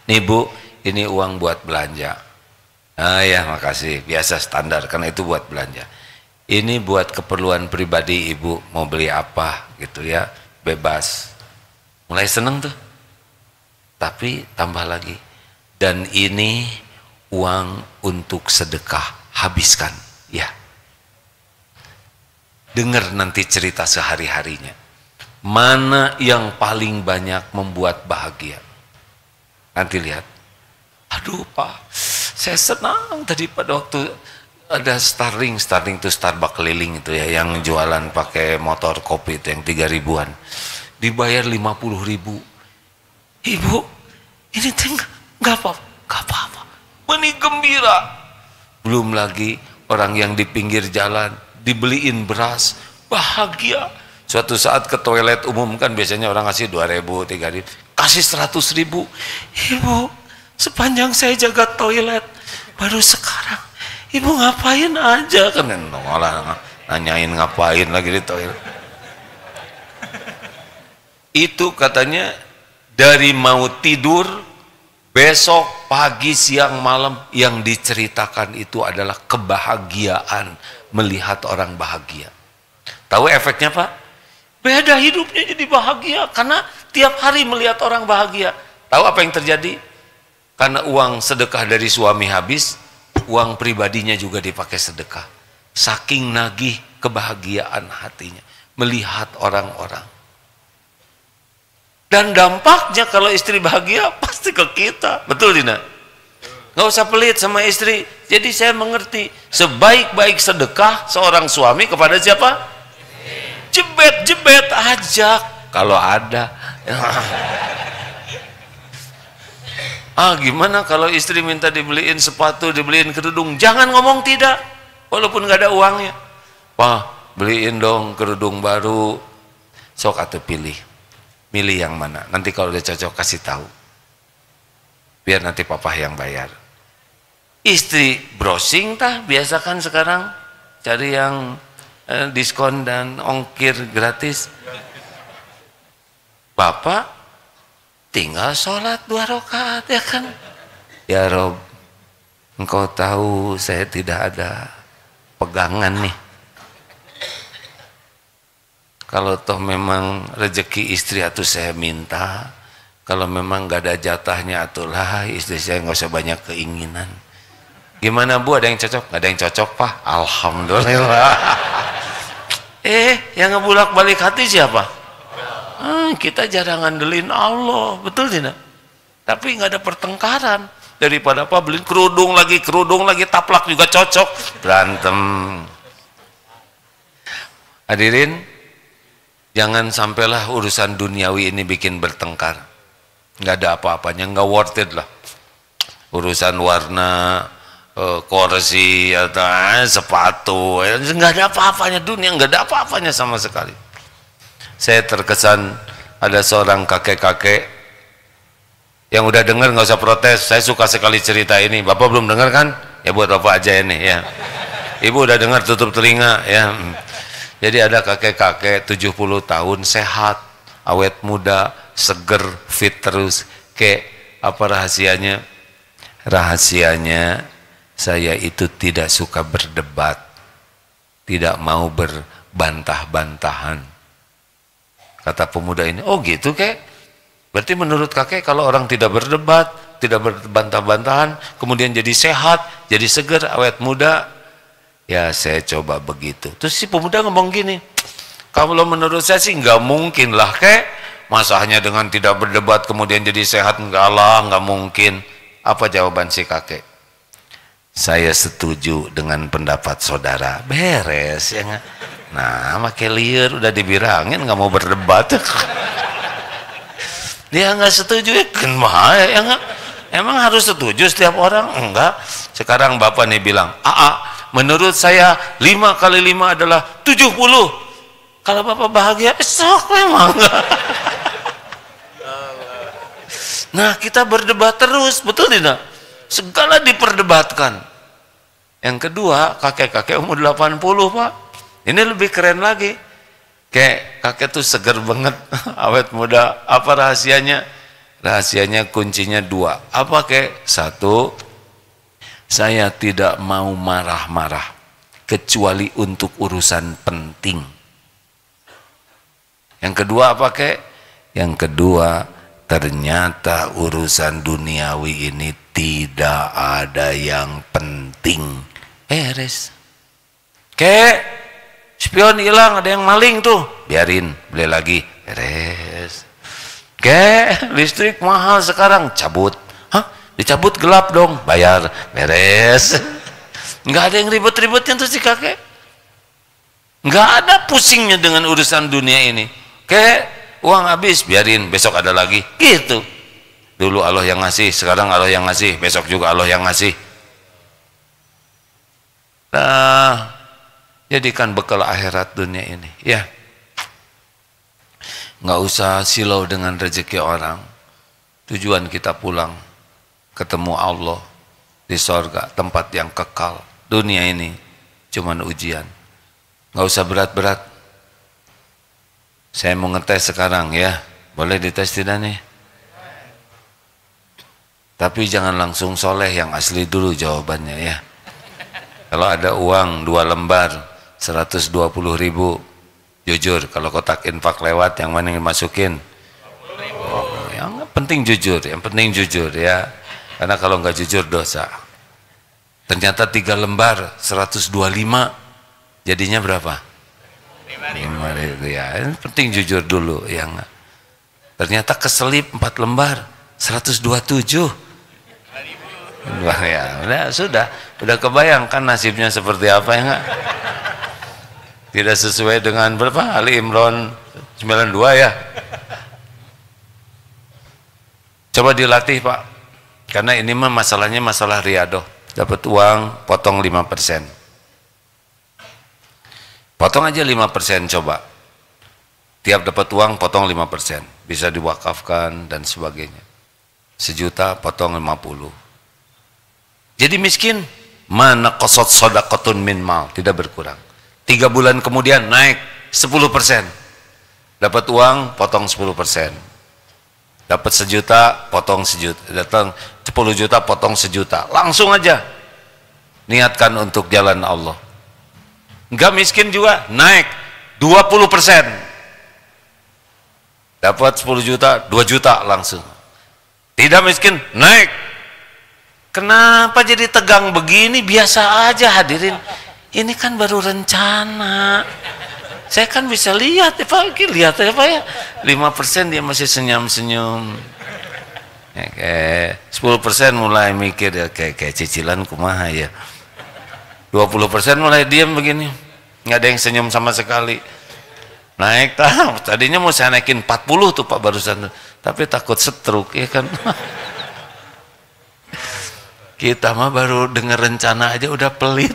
Nih Bu, ini uang buat belanja. Ya makasih, biasa standar karena itu buat belanja. Ini buat keperluan pribadi ibu, mau beli apa gitu ya, bebas. Mulai seneng tuh. Tapi tambah lagi. Dan ini uang untuk sedekah, habiskan. Ya. Dengar nanti cerita sehari-harinya. Mana yang paling banyak membuat bahagia? Nanti lihat. Aduh Pak, saya senang tadi pada waktu ada Starling itu Starbucks keliling itu ya, yang jualan pakai motor kopi itu yang 3.000-an, dibayar 50.000. Ibu, ini teh nggak apa-apa, meni gembira. Belum lagi orang yang di pinggir jalan dibeliin beras, bahagia. Suatu saat ke toilet umum kan biasanya orang kasih 2.000, 3.000, kasih 100.000. Ibu, sepanjang saya jaga toilet baru sekarang ibu ngapain aja, kan malah nanyain ngapain lagi di toilet. Itu katanya dari mau tidur besok pagi siang malam yang diceritakan itu adalah kebahagiaan melihat orang bahagia. Tahu efeknya Pak? Beda hidupnya jadi bahagia karena tiap hari melihat orang bahagia. Tahu apa yang terjadi? Karena uang sedekah dari suami habis, uang pribadinya juga dipakai sedekah. Saking nagih kebahagiaan hatinya melihat orang-orang. Dan dampaknya kalau istri bahagia pasti ke kita. Betul Dina? Nggak usah pelit sama istri. Jadi saya mengerti, sebaik-baik sedekah seorang suami kepada siapa? Jebet aja kalau ada. Gimana kalau istri minta dibeliin sepatu, dibeliin kerudung, jangan ngomong tidak walaupun nggak ada uangnya. Pak, beliin dong kerudung baru. Sok atuh pilih yang mana, nanti kalau udah cocok kasih tahu, biar nanti papa yang bayar. Istri browsing tah, biasa kan sekarang cari yang diskon dan ongkir gratis. Bapak tinggal sholat 2 rakaat ya kan. Ya Rob, engkau tahu saya tidak ada pegangan nih. Kalau toh memang rezeki istri atuh saya minta, kalau memang gak ada jatahnya atulah istri saya nggak usah banyak keinginan. Gimana Bu, ada yang cocok? Gak ada yang cocok Pak? Alhamdulillah. Yang ngebulak balik hati siapa? Kita jarang ngandelin Allah, betul tidak? Tapi nggak ada pertengkaran. Daripada apa beliin kerudung lagi taplak juga cocok, berantem. Hadirin, jangan sampailah urusan duniawi ini bikin bertengkar. Nggak ada apa-apanya, nggak worth it lah. Urusan warna, kursi atau sepatu, nggak ada apa-apanya dunia, nggak ada apa-apanya sama sekali. Saya terkesan ada seorang kakek-kakek yang udah dengar nggak usah protes. Saya suka sekali cerita ini. Bapak belum dengar kan? Ya buat bapak aja ini ya. Ibu udah dengar tutup telinga ya. Jadi ada kakek-kakek 70 tahun sehat, awet muda, seger, fit terus. Kayak apa rahasianya? Rahasianya saya itu tidak suka berdebat, tidak mau berbantah-bantahan. Kata pemuda ini, oh gitu kek. Berarti menurut kakek kalau orang tidak berdebat, tidak berbantah-bantahan, kemudian jadi sehat, jadi seger, awet muda. Ya saya coba begitu. Terus si pemuda ngomong gini, kalau menurut saya sih nggak mungkin lah kek. Masanya dengan tidak berdebat kemudian jadi sehat, enggak lah, nggak mungkin. Apa jawaban si kakek? Saya setuju dengan pendapat saudara. Beres ya nggak? Nah, makai liar udah dibilangin nggak mau berdebat. Dia nggak setuju ya kan ya nggak? Emang harus setuju setiap orang? Enggak. Sekarang bapak nih bilang, menurut saya 5 kali 5 adalah 70. Kalau bapak bahagia, sok memang. Nah, kita berdebat terus, betul tidak? Segala diperdebatkan. Yang kedua, kakek-kakek umur 80 Pak. Ini lebih keren lagi. Kayak kakek tuh seger banget, awet muda. Apa rahasianya? Rahasianya kuncinya 2. Apa kayak? 1, saya tidak mau marah-marah kecuali untuk urusan penting. Yang kedua apa kayak? Yang kedua, ternyata urusan duniawi ini tidak ada yang penting. Beres. Kayak spion hilang, ada yang maling tuh, biarin, beli lagi, beres. Kayak listrik mahal sekarang, cabut. Dicabut gelap dong, bayar, beres. Nggak ada yang ribet-ribetnya tuh si kakek. Nggak ada pusingnya dengan urusan dunia ini. Kayak uang habis, biarin, besok ada lagi. Gitu. Dulu Allah yang ngasih, sekarang Allah yang ngasih, besok juga Allah yang ngasih. Nah, jadikan bekal akhirat dunia ini. Ya. Nggak usah silau dengan rezeki orang. Tujuan kita pulang, ketemu Allah di sorga, tempat yang kekal. Dunia ini cuman ujian. Nggak usah berat-berat. Saya mau ngetes sekarang ya. Boleh dites tidak nih? Tapi jangan langsung soleh, yang asli dulu jawabannya ya. Kalau ada uang 2 lembar 120.000, jujur. Kalau kotak infak lewat, yang mana yang dimasukin? Oh, yang penting jujur, yang penting jujur ya. Karena kalau nggak jujur dosa. Ternyata 3 lembar 125, jadinya berapa? 5.000 ya. Penting jujur dulu ya. Ternyata keselip 4 lembar 127. Wah ya, sudah kebayangkan nasibnya seperti apa ya enggak? Tidak sesuai dengan berapa? Ali Imran 92 ya. Coba dilatih Pak, karena ini mah masalahnya masalah riadoh. Dapat uang potong 5%, potong aja 5%, coba tiap dapat uang potong 5%, bisa diwakafkan dan sebagainya. 1 juta potong 50, jadi miskin. Mana qasat shadaqatun min mal, tidak berkurang. 3 bulan kemudian naik 10%, dapat uang potong 10%, dapat 1 juta potong 1 juta, datang 10 juta potong 1 juta, langsung aja niatkan untuk jalan Allah. Enggak miskin juga, naik 20%, dapat 10 juta 2 juta langsung. Tidak miskin, naik. Kenapa jadi tegang begini? Biasa aja hadirin, ini kan baru rencana. Saya kan bisa lihat ya Pak, lihat ya Pak ya, 5% dia masih senyum-senyum ya, kayak 10% mulai mikir ya, kayak cicilan kumaha ya. 20% mulai diam begini, nggak ada yang senyum sama sekali. Naik tadinya mau saya naikin 40 tuh Pak barusan, tapi takut stroke ya kan. Kita mah baru dengar rencana aja udah pelit.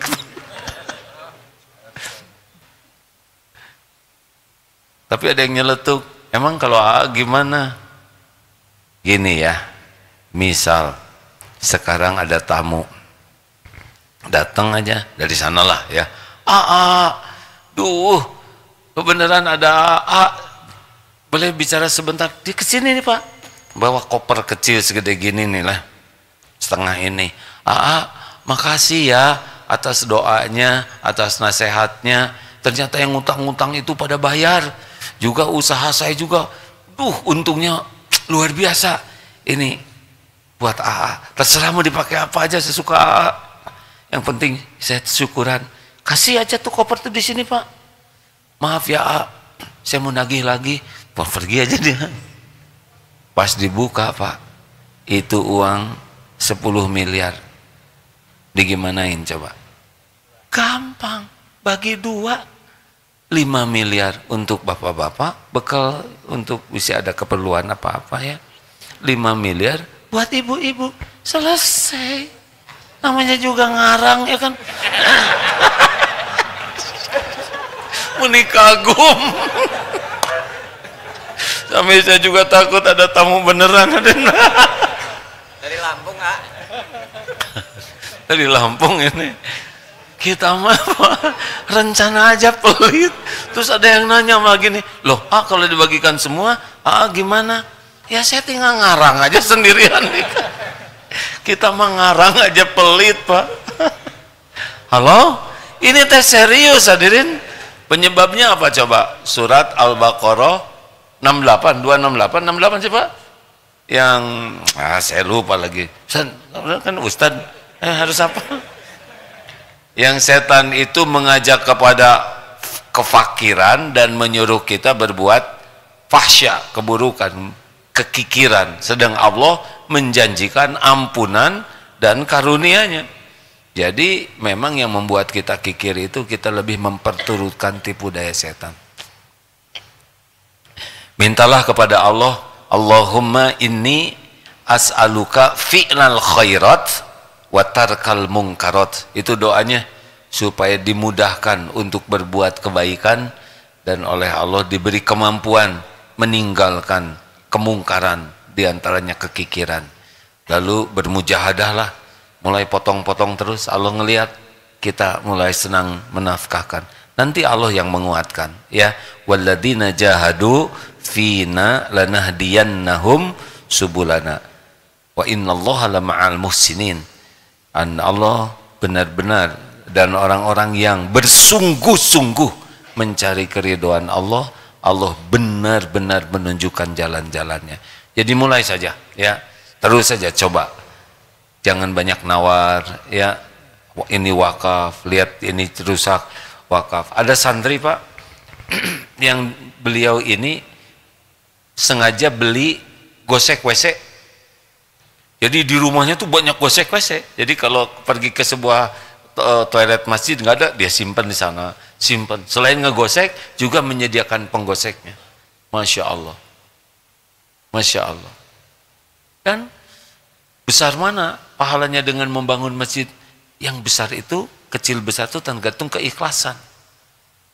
Tapi ada yang nyeletuk, emang kalau gimana? Gini ya, misal sekarang ada tamu, datang aja dari sanalah ya. Duh, kebenaran ada boleh bicara sebentar? Dia kesini nih Pak, bawa koper kecil segede gini nih lah, setengah ini. Makasih ya atas doanya, atas nasihatnya. Ternyata yang ngutang-ngutang itu pada bayar. Juga usaha saya juga, untungnya luar biasa. Ini buat terserah mau dipakai apa aja, saya suka Yang penting saya syukuran. Kasih aja tuh koper tuh di sini Pak. Maaf ya saya mau nagih lagi. Pergi aja dia. Pas dibuka Pak, itu uang 10 miliar. Digimanain coba? Gampang, bagi 2. 5 miliar untuk bapak-bapak, bekal untuk bisa ada keperluan apa-apa ya. 5 miliar buat ibu-ibu, selesai. Namanya juga ngarang ya kan. Muni kagum. Sampai saya juga takut ada tamu beneran. Dari Lampung Kak. Dari Lampung ini. Kita mah rencana aja pelit. Terus ada yang nanya malah gini, loh kalau dibagikan semua gimana? Ya saya tinggal ngarang aja sendirian nih. Kita mah ngarang aja pelit Pak. Halo? Ini teh serius hadirin. Penyebabnya apa coba? Surat Al-Baqarah 68, 268, 68 sih Pak? Yang saya lupa lagi. Kan Ustadz harus apa? Yang setan itu mengajak kepada kefakiran dan menyuruh kita berbuat fahsya, keburukan, kekikiran. Sedang Allah menjanjikan ampunan dan karunia-Nya. Jadi memang yang membuat kita kikir itu kita lebih memperturutkan tipu daya setan. Mintalah kepada Allah, Allahumma inni as'aluka fi'lal khairat wa tarkal munkarat. Itu doanya supaya dimudahkan untuk berbuat kebaikan dan oleh Allah diberi kemampuan meninggalkan kemungkaran, diantaranya kekikiran. Lalu bermujahadahlah, mulai potong-potong terus. Allah ngelihat kita mulai senang menafkahkan, nanti Allah yang menguatkan, ya. Walladzina jahadu fina lanahdiyannahum subulana wa innallaha lama'al muhsinin. Allah benar-benar, dan orang-orang yang bersungguh-sungguh mencari keridhaan Allah, Allah benar-benar menunjukkan jalan-jalannya. Jadi mulai saja, ya, terus saja coba, jangan banyak nawar, ya. Ini wakaf, lihat ini rusak, wakaf. Ada santri Pak yang beliau ini sengaja beli gosek WC. Jadi di rumahnya tuh banyak gosek WC. Jadi kalau pergi ke sebuah toilet masjid nggak ada, dia simpan di sana, simpan. Selain ngegosek juga menyediakan penggoseknya. Masya Allah, Masya Allah. Dan besar mana pahalanya dengan membangun masjid? Yang besar itu, kecil besar itu tergantung keikhlasan.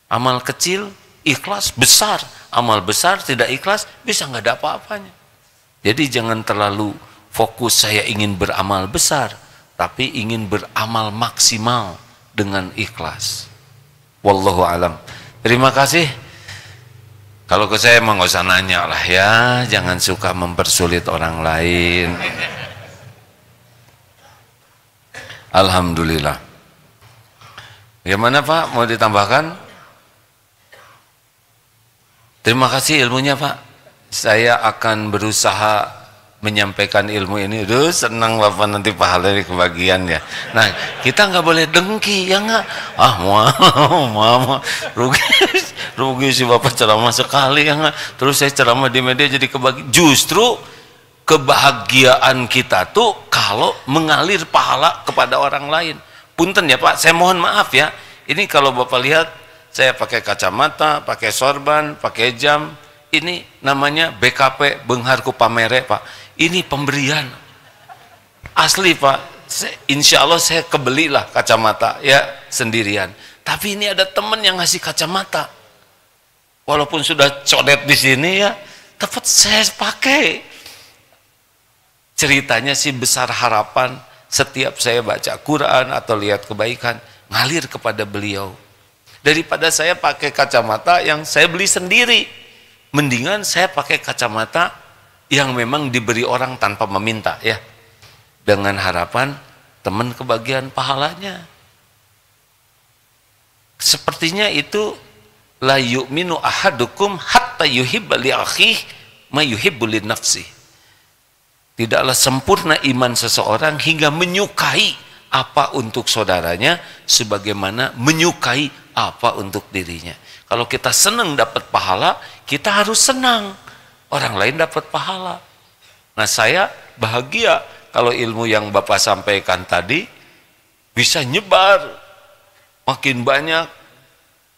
Amal kecil ikhlas, besar. Amal besar tidak ikhlas, bisa nggak ada apa-apanya. Jadi jangan terlalu fokus saya ingin beramal besar, tapi ingin beramal maksimal dengan ikhlas. Wallahu alam. Terima kasih. Kalau ke saya emang nggak usah nanya lah, ya. Jangan suka mempersulit orang lain. Alhamdulillah. Bagaimana Pak? Mau ditambahkan? Terima kasih ilmunya Pak. Saya akan berusaha menyampaikan ilmu ini. Aduh, senang Bapak, nanti pahalanya kebagian ya. Nah, kita nggak boleh dengki, ya nggak? Ah, mau rugi si Bapak ceramah sekali, ya nggak? Terus saya ceramah di media jadi kebagian. Justru kebahagiaan kita tuh kalau mengalir pahala kepada orang lain. Punten ya Pak, saya mohon maaf ya. Ini kalau Bapak lihat, saya pakai kacamata, pakai sorban, pakai jam. Ini namanya BKP, Bengharku Pamere Pak. Ini pemberian asli Pak. Insya Allah saya kebelilah kacamata ya sendirian. Tapi ini ada teman yang ngasih kacamata. Walaupun sudah codet di sini ya, tetap saya pakai. Ceritanya sih besar harapan, setiap saya baca Quran atau lihat kebaikan, ngalir kepada beliau. Daripada saya pakai kacamata yang saya beli sendiri, mendingan saya pakai kacamata yang memang diberi orang tanpa meminta, ya, dengan harapan teman kebagian pahalanya. Sepertinya itu la yu'minu ahadukum hatta yuhibba li akhihi ma yuhibbu li nafsihi. Tidaklah sempurna iman seseorang hingga menyukai apa untuk saudaranya sebagaimana menyukai apa untuk dirinya. Kalau kita senang dapat pahala, kita harus senang orang lain dapat pahala. Nah, saya bahagia kalau ilmu yang Bapak sampaikan tadi bisa nyebar makin banyak,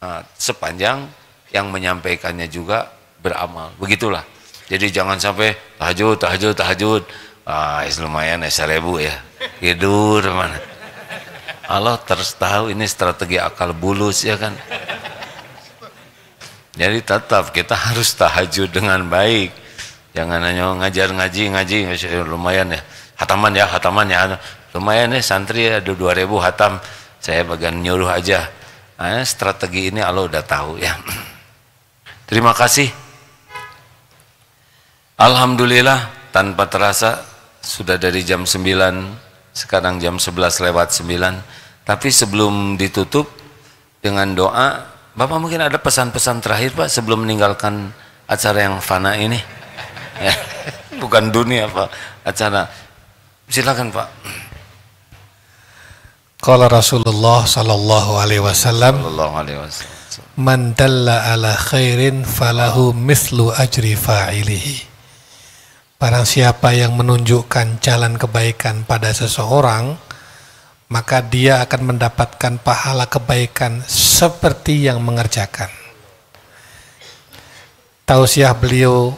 nah, sepanjang yang menyampaikannya juga beramal. Begitulah. Jadi jangan sampai tahajud. Ah, lumayan ya 1000 ya. Tidur mana. Allah terus tahu ini strategi akal bulus ya kan. Jadi tetap kita harus tahajud dengan baik. Jangan hanya ngajar ngaji, lumayan ya. Hataman ya. Lumayan ya santri ada 2000 hatam. Saya bagian nyuruh aja. Nah, strategi ini Allah udah tahu ya. Terima kasih. Alhamdulillah, tanpa terasa sudah dari jam 9, sekarang jam 11:09. Tapi sebelum ditutup dengan doa, Bapak mungkin ada pesan-pesan terakhir Pak sebelum meninggalkan acara yang fana ini. Ya, bukan dunia Pak, acara. Silakan Pak. Qala Rasulullah sallallahu alaihi wasallam, man dalla ala khairin falahu mithlu ajri fa'ilihi. Barang siapa yang menunjukkan jalan kebaikan pada seseorang, maka dia akan mendapatkan pahala kebaikan seperti yang mengerjakan. Tausiah beliau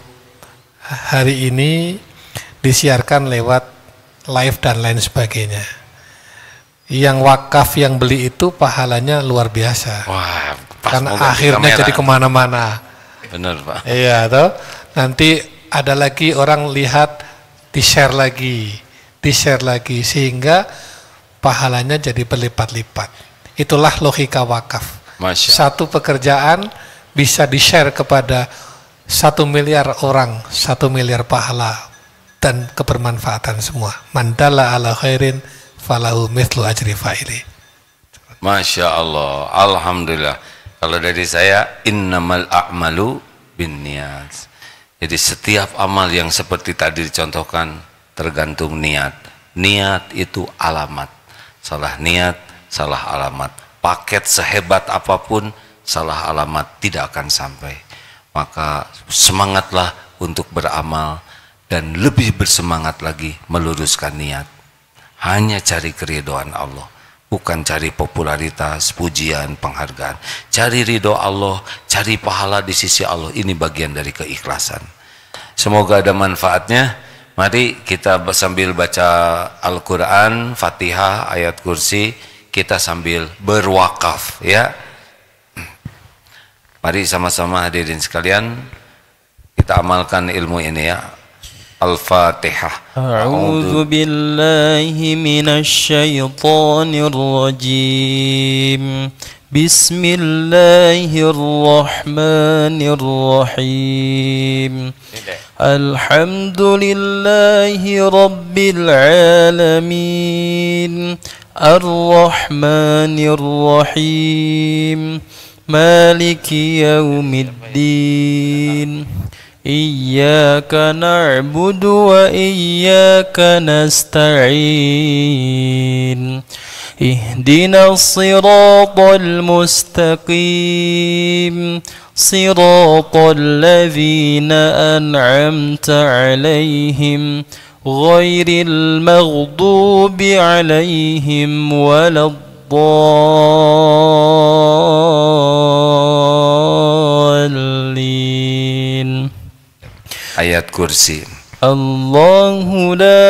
hari ini disiarkan lewat live dan lain sebagainya. Yang wakaf yang beli itu pahalanya luar biasa. Wah, karena akhirnya jadi kemana-mana. Benar, Pak. Iya toh. Nanti ada lagi orang lihat, di-share lagi, sehingga pahalanya jadi berlipat-lipat. Itulah logika wakaf. Satu pekerjaan bisa di-share kepada 1 miliar orang, 1 miliar pahala dan kebermanfaatan semua. Mandala ala khairin falahu mithlu ajri fa'ili. Masya Allah, alhamdulillah. Kalau dari saya, innamal a'malu binniyat. Jadi setiap amal yang seperti tadi dicontohkan tergantung niat. Niat itu alamat. Salah niat, salah alamat. Paket sehebat apapun, salah alamat tidak akan sampai. Maka semangatlah untuk beramal dan lebih bersemangat lagi meluruskan niat. Hanya cari keridhaan Allah, bukan cari popularitas, pujian, penghargaan. Cari ridho Allah, cari pahala di sisi Allah. Ini bagian dari keikhlasan. Semoga ada manfaatnya. Mari kita sambil baca Al-Quran, Fatihah, ayat kursi, kita sambil berwakaf ya. Mari sama-sama hadirin sekalian, kita amalkan ilmu ini ya. Al-Fatihah. A'udzu billahi minasy syaithanir rajim. Bismillahirrahmanirrahim. Alhamdulillahi rabbil alamin. Ar-Rahmanir Rahim. Maliki yaumiddin. Iyyaka na'budu wa iyyaka nasta'in. Ihdinas siratal mustaqim. Siratal ladzina an'amta 'alaihim ghairil maghdubi 'alaihim waladdallin. Ayat kursi. Allahu la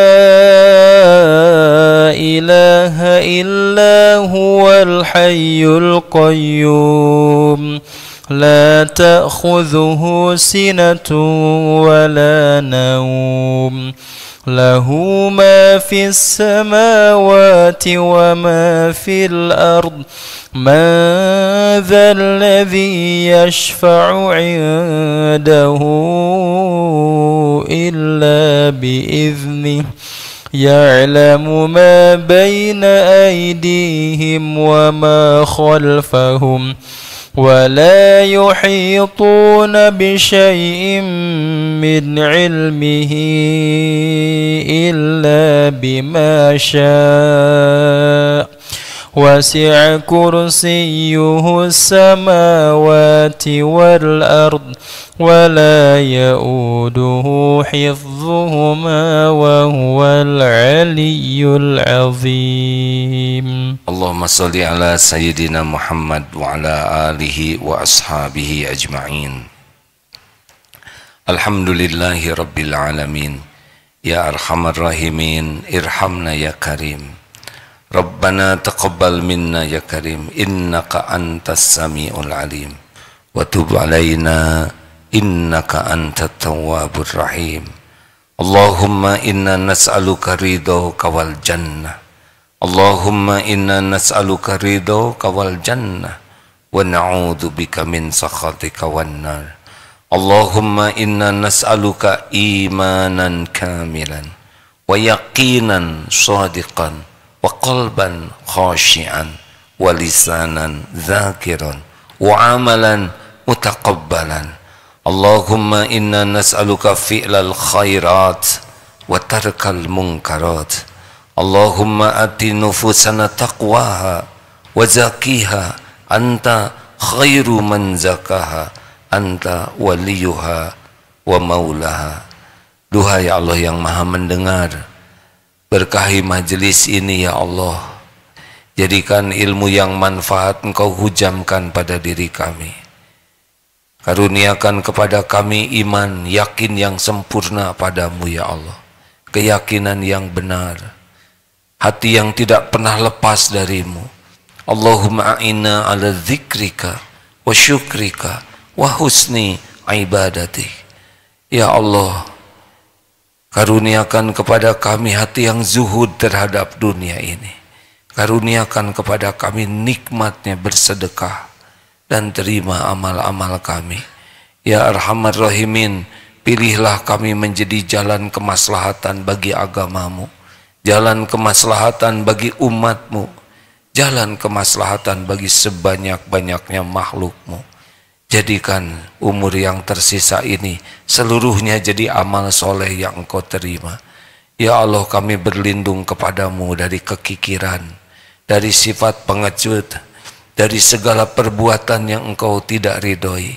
ilaha illa huwal hayyul qayyum. La ta'khudhuhu sinatun wa la nawm. Lahu ma fis samawati wa ma fil ard. Man dhal ladhi yashfa'u 'indahu illa bi'idhnih. Ya'lamu ma bayna aydihim wa ma khalfahum. ولا يحيطون بشيء من علمه إلا بما شاء وسع كرسيه السماوات والأرض ولا يؤوده حفظهما وهو العلي العظيم. Allahumma salli ala Sayyidina Muhammad wa ala alihi wa ashabihi ajma'in. Alhamdulillahi Rabbil Alamin. Ya Arhamar Rahimin, irhamna ya Karim. Rabbana taqabbal minna ya Karim, innaka antas sami'ul alim. Wa tub alaina, innaka antat tawwabur rahim. Allahumma inna nas'aluka ridhaka wal jannah. Allahumma inna nas'aluka ridhaka wal jannah wa na'udzu bika min sakhatika wan nar. Allahumma inna nas'aluka imanan kamilan wa yaqinan shadiqan wa qalban khashi'an wa lisanan dzakiran wa amalan mutaqabbalan. Allahumma inna nas'aluka fi'lal khairat wa tarkal munkarat. Allahumma ati nufusana taqwaha wa zakiha anta khairu man zakaha anta waliyuha wa maulaha. Duhai Allah yang maha mendengar, berkahi majelis ini ya Allah, Jadikan ilmu yang manfaat Engkau hujamkan pada diri kami. Karuniakan kepada kami iman, yakin yang sempurna padamu ya Allah. Keyakinan yang benar, hati yang tidak pernah lepas darimu. Allahumma a'inna ala dzikrika wa syukrika wa husni ibadatik. Ya Allah, karuniakan kepada kami hati yang zuhud terhadap dunia ini. Karuniakan kepada kami nikmatnya bersedekah dan terima amal-amal kami. Ya Arhamar Rahimin, pilihlah kami menjadi jalan kemaslahatan bagi agamamu, jalan kemaslahatan bagi umatmu, jalan kemaslahatan bagi sebanyak-banyaknya makhlukmu. Jadikan umur yang tersisa ini seluruhnya jadi amal soleh yang Engkau terima. Ya Allah, kami berlindung kepadamu dari kekikiran, dari sifat pengecut, dari segala perbuatan yang Engkau tidak ridhoi.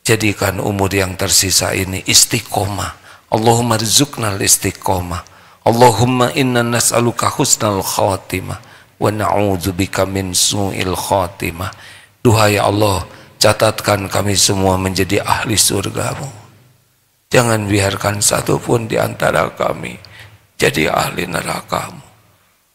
Jadikan umur yang tersisa ini istiqomah. Allahumma rizuknal istiqomah. Allahumma inna nas'aluka husnal khatimah wa na'udzubika min su'il khatimah. Duhai Allah, catatkan kami semua menjadi ahli surgamu. Jangan biarkan satupun di antara kami jadi ahli nerakamu.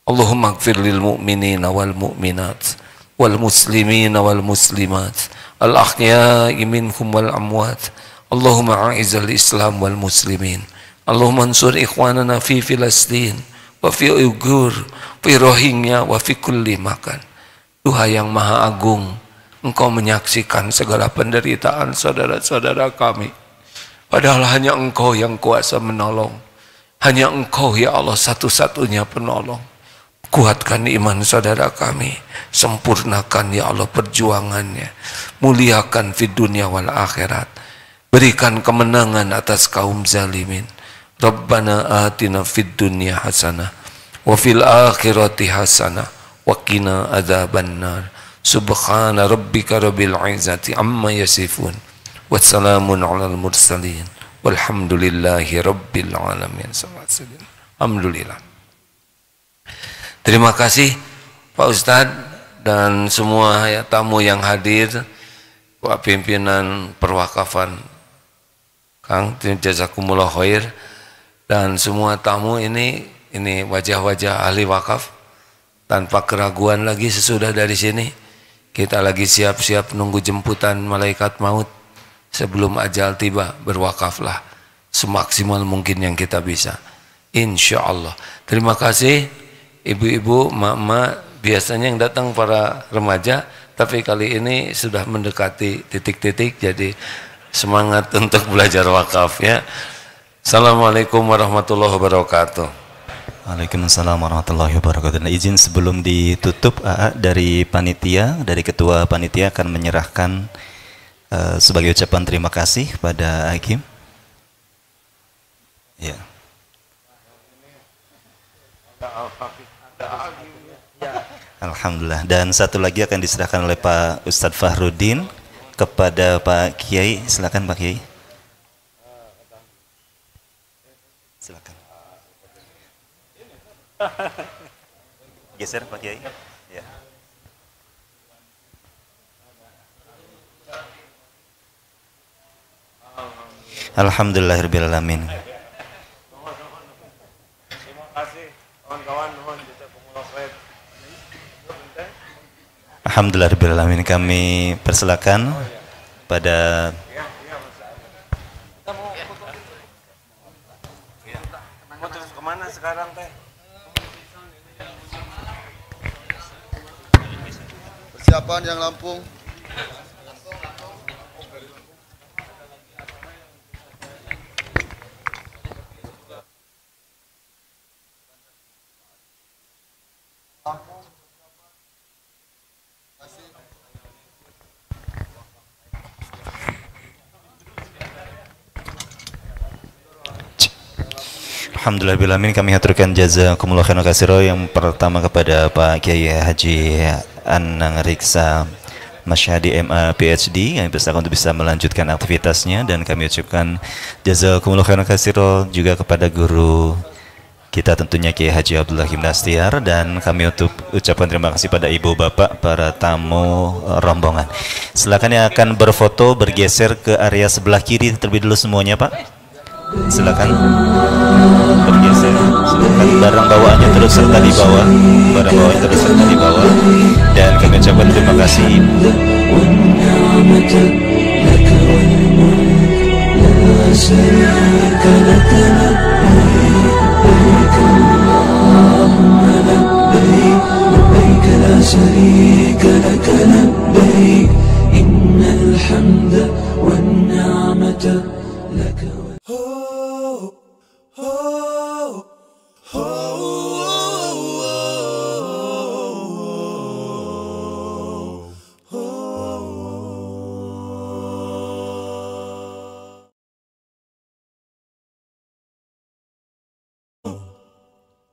Allahumma ighfir lil mu'minina wal mu'minat wal muslimina wal muslimat al ahya'i minhum wal amwat. Allahumma a'izal islam wal muslimin. Allahumma ansur ikhwanana fi Filastin wa fi Uyghur, fi Rohingya wa fi kulli makan. Tuhan yang maha agung, Engkau menyaksikan segala penderitaan saudara-saudara kami. Padahal hanya Engkau yang kuasa menolong. Hanya Engkau ya Allah satu-satunya penolong. Kuatkan iman saudara kami, sempurnakan ya Allah perjuangannya, muliakan fid dunia wal akhirat, berikan kemenangan atas kaum zalimin. Rabbana atina fid dunya hasanah wa fil akhirati hasanah wa qina adzabannar. Subhana rabbika rabbil izzati amma yasifun wassalamun alal mursalin walhamdulillahi rabbil alamin. Alhamdulillah. Terima kasih Pak Ustadz dan semua ya, tamu yang hadir, Pak Pimpinan Perwakafan Kang, jazakumullah khair, dan semua tamu ini wajah-wajah ahli wakaf. Tanpa keraguan lagi sesudah dari sini kita lagi siap-siap nunggu jemputan malaikat maut. Sebelum ajal tiba, berwakaflah semaksimal mungkin yang kita bisa, insya Allah. Terima kasih ibu-ibu, mak-mak, biasanya yang datang para remaja, tapi kali ini sudah mendekati titik-titik, jadi semangat untuk belajar wakaf ya. Assalamualaikum warahmatullahi wabarakatuh. Waalaikumsalam warahmatullahi wabarakatuh. Nah, izin sebelum ditutup, dari panitia, dari ketua panitia akan menyerahkan sebagai ucapan terima kasih pada Hakim. Ya. Alhamdulillah. Dan satu lagi akan diserahkan oleh Pak Ustadz Fahrudin kepada Pak Kiai. Silakan Pak Kiai. Silakan. Geser Pak Kiai. Ya. Alhamdulillahirabbil alamin. Alhamdulillahirabbil alamin. Kami persilakan pada kemana sekarang teh? Persiapan yang Lampung. Alhamdulillahirabbil alamin. Kami haturkan jazakumullah khairan katsira yang pertama kepada Pak Kiai Haji Anang Riksa Masyhadi MA PhD yang bersabar untuk bisa melanjutkan aktivitasnya, dan kami ucapkan jazakumullah khairan katsira juga kepada guru kita tentunya Kiai Haji Abdullah Gimnastiar, dan kami untuk ucapan terima kasih pada ibu bapak para tamu rombongan. Silakan yang akan berfoto bergeser ke area sebelah kiri terlebih dulu semuanya Pak. Silakan bergeser. Silakan barang bawaannya terus serta di bawah. Barang bawaannya terus serta di bawah. Dan kami ucapkan terima kasih.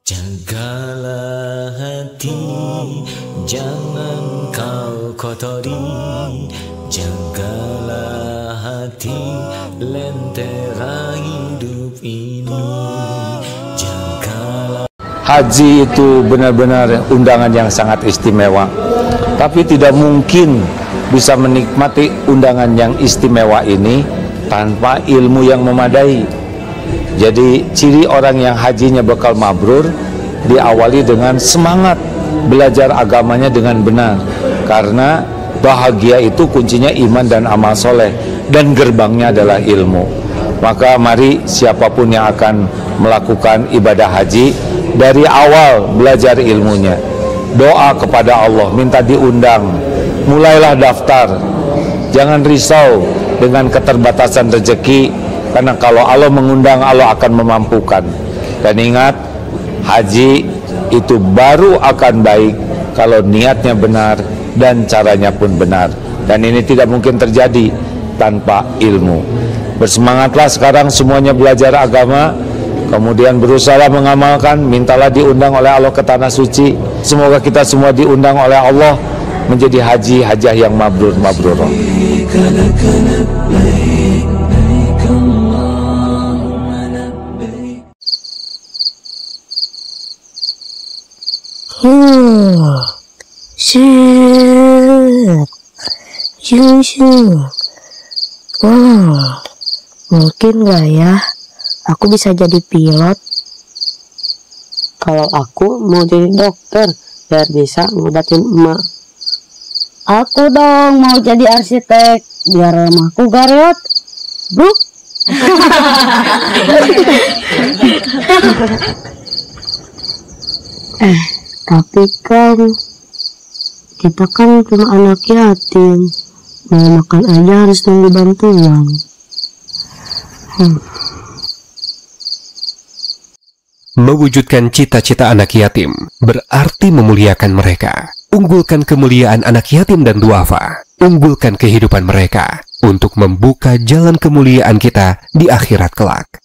Jagalah hati, jangan kau kotori. Jagalah hati, lentera hidup ini. Jagalah. Haji itu benar-benar undangan yang sangat istimewa. Tapi tidak mungkin bisa menikmati undangan yang istimewa ini tanpa ilmu yang memadai. Jadi ciri orang yang hajinya bakal mabrur diawali dengan semangat belajar agamanya dengan benar, karena bahagia itu kuncinya iman dan amal soleh, dan gerbangnya adalah ilmu. Maka mari siapapun yang akan melakukan ibadah haji, dari awal belajar ilmunya, doa kepada Allah, minta diundang, mulailah daftar. Jangan risau dengan keterbatasan rezeki, karena kalau Allah mengundang, Allah akan memampukan. Dan ingat, haji itu baru akan baik kalau niatnya benar dan caranya pun benar. Dan ini tidak mungkin terjadi tanpa ilmu. Bersemangatlah sekarang semuanya belajar agama, kemudian berusaha mengamalkan, mintalah diundang oleh Allah ke tanah suci. Semoga kita semua diundang oleh Allah menjadi haji hajah yang mabrur. Wah, mungkin gak ya aku bisa jadi pilot? Kalau aku mau jadi dokter biar bisa ngobatin emak. Aku dong mau jadi arsitek biar rumahku gak reot, bro. Tapi kan kita kan cuma anak yatim, mau makan aja harus nunggu bantuan. Mewujudkan cita-cita anak yatim berarti memuliakan mereka. Unggulkan kemuliaan anak yatim dan duafa. Unggulkan kehidupan mereka untuk membuka jalan kemuliaan kita di akhirat kelak.